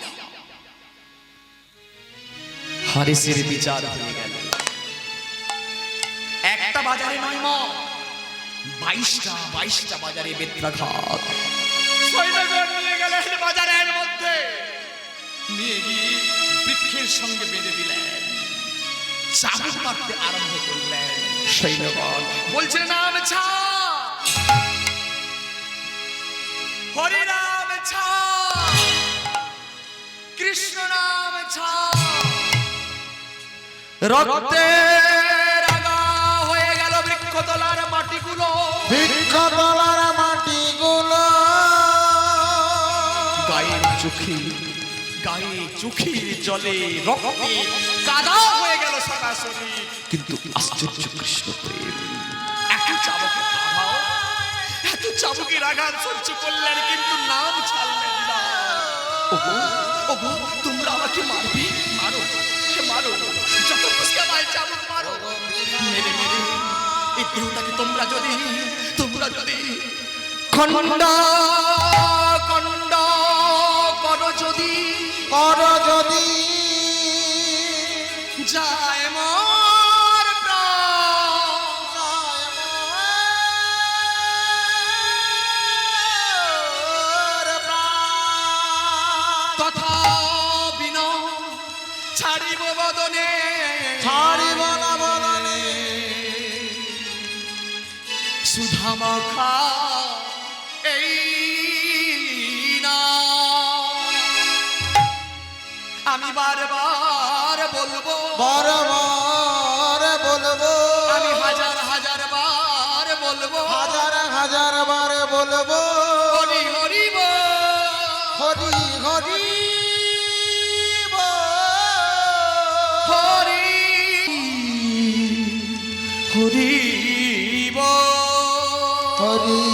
হারিসের বিচার হয়ে গেল। একটা বাজারে নয় মা, 22টা বাজারে বেত্রাঘাত। সৈন্যগণ নিয়ে গেলেন বাজারের মধ্যে, নিয়ে গিয়ে বৃক্ষের সঙ্গে বেঁধে দিলেন, চাবুক মারতে আরম্ভ করলেন। সৈন্যগণ বলছে, নাম ছাড়, হরিনাম ছাড়, কৃষ্ণ নাম ছাড়। রক্তে রাঙা হয়ে গেল বৃক্ষতলার মাটিগুলো, বৃক্ষতলার মাটিগুলো। গায়ে চোখে জলে রক্তে কাদা হয়ে গেল সারা শরীর। কিন্তু আশ্চর্য কৃষ্ণ প্রেম, এত চাবুকের আঘাত সহ্য করলেন, কিন্তু নাম ছাড়লেন না। ওগো, তোমরা আমাকে মারবে, মারো, মারো, যত খুশি আমায় চাবুক মারো। মেরে মেরে এই দেহটাকে তোমরা যদি খণ্ড করো যদি যায় মোর প্রাণ, তথা বিনা ছাড়িব বদনে, ছাড়িব না বদনে। সুধা মাখা এই না। আমি বারবার বলবো, আমি হাজার বার বলবো, হাজার বার বলবো, হরি হরি হরি হরি হরি হরি হরি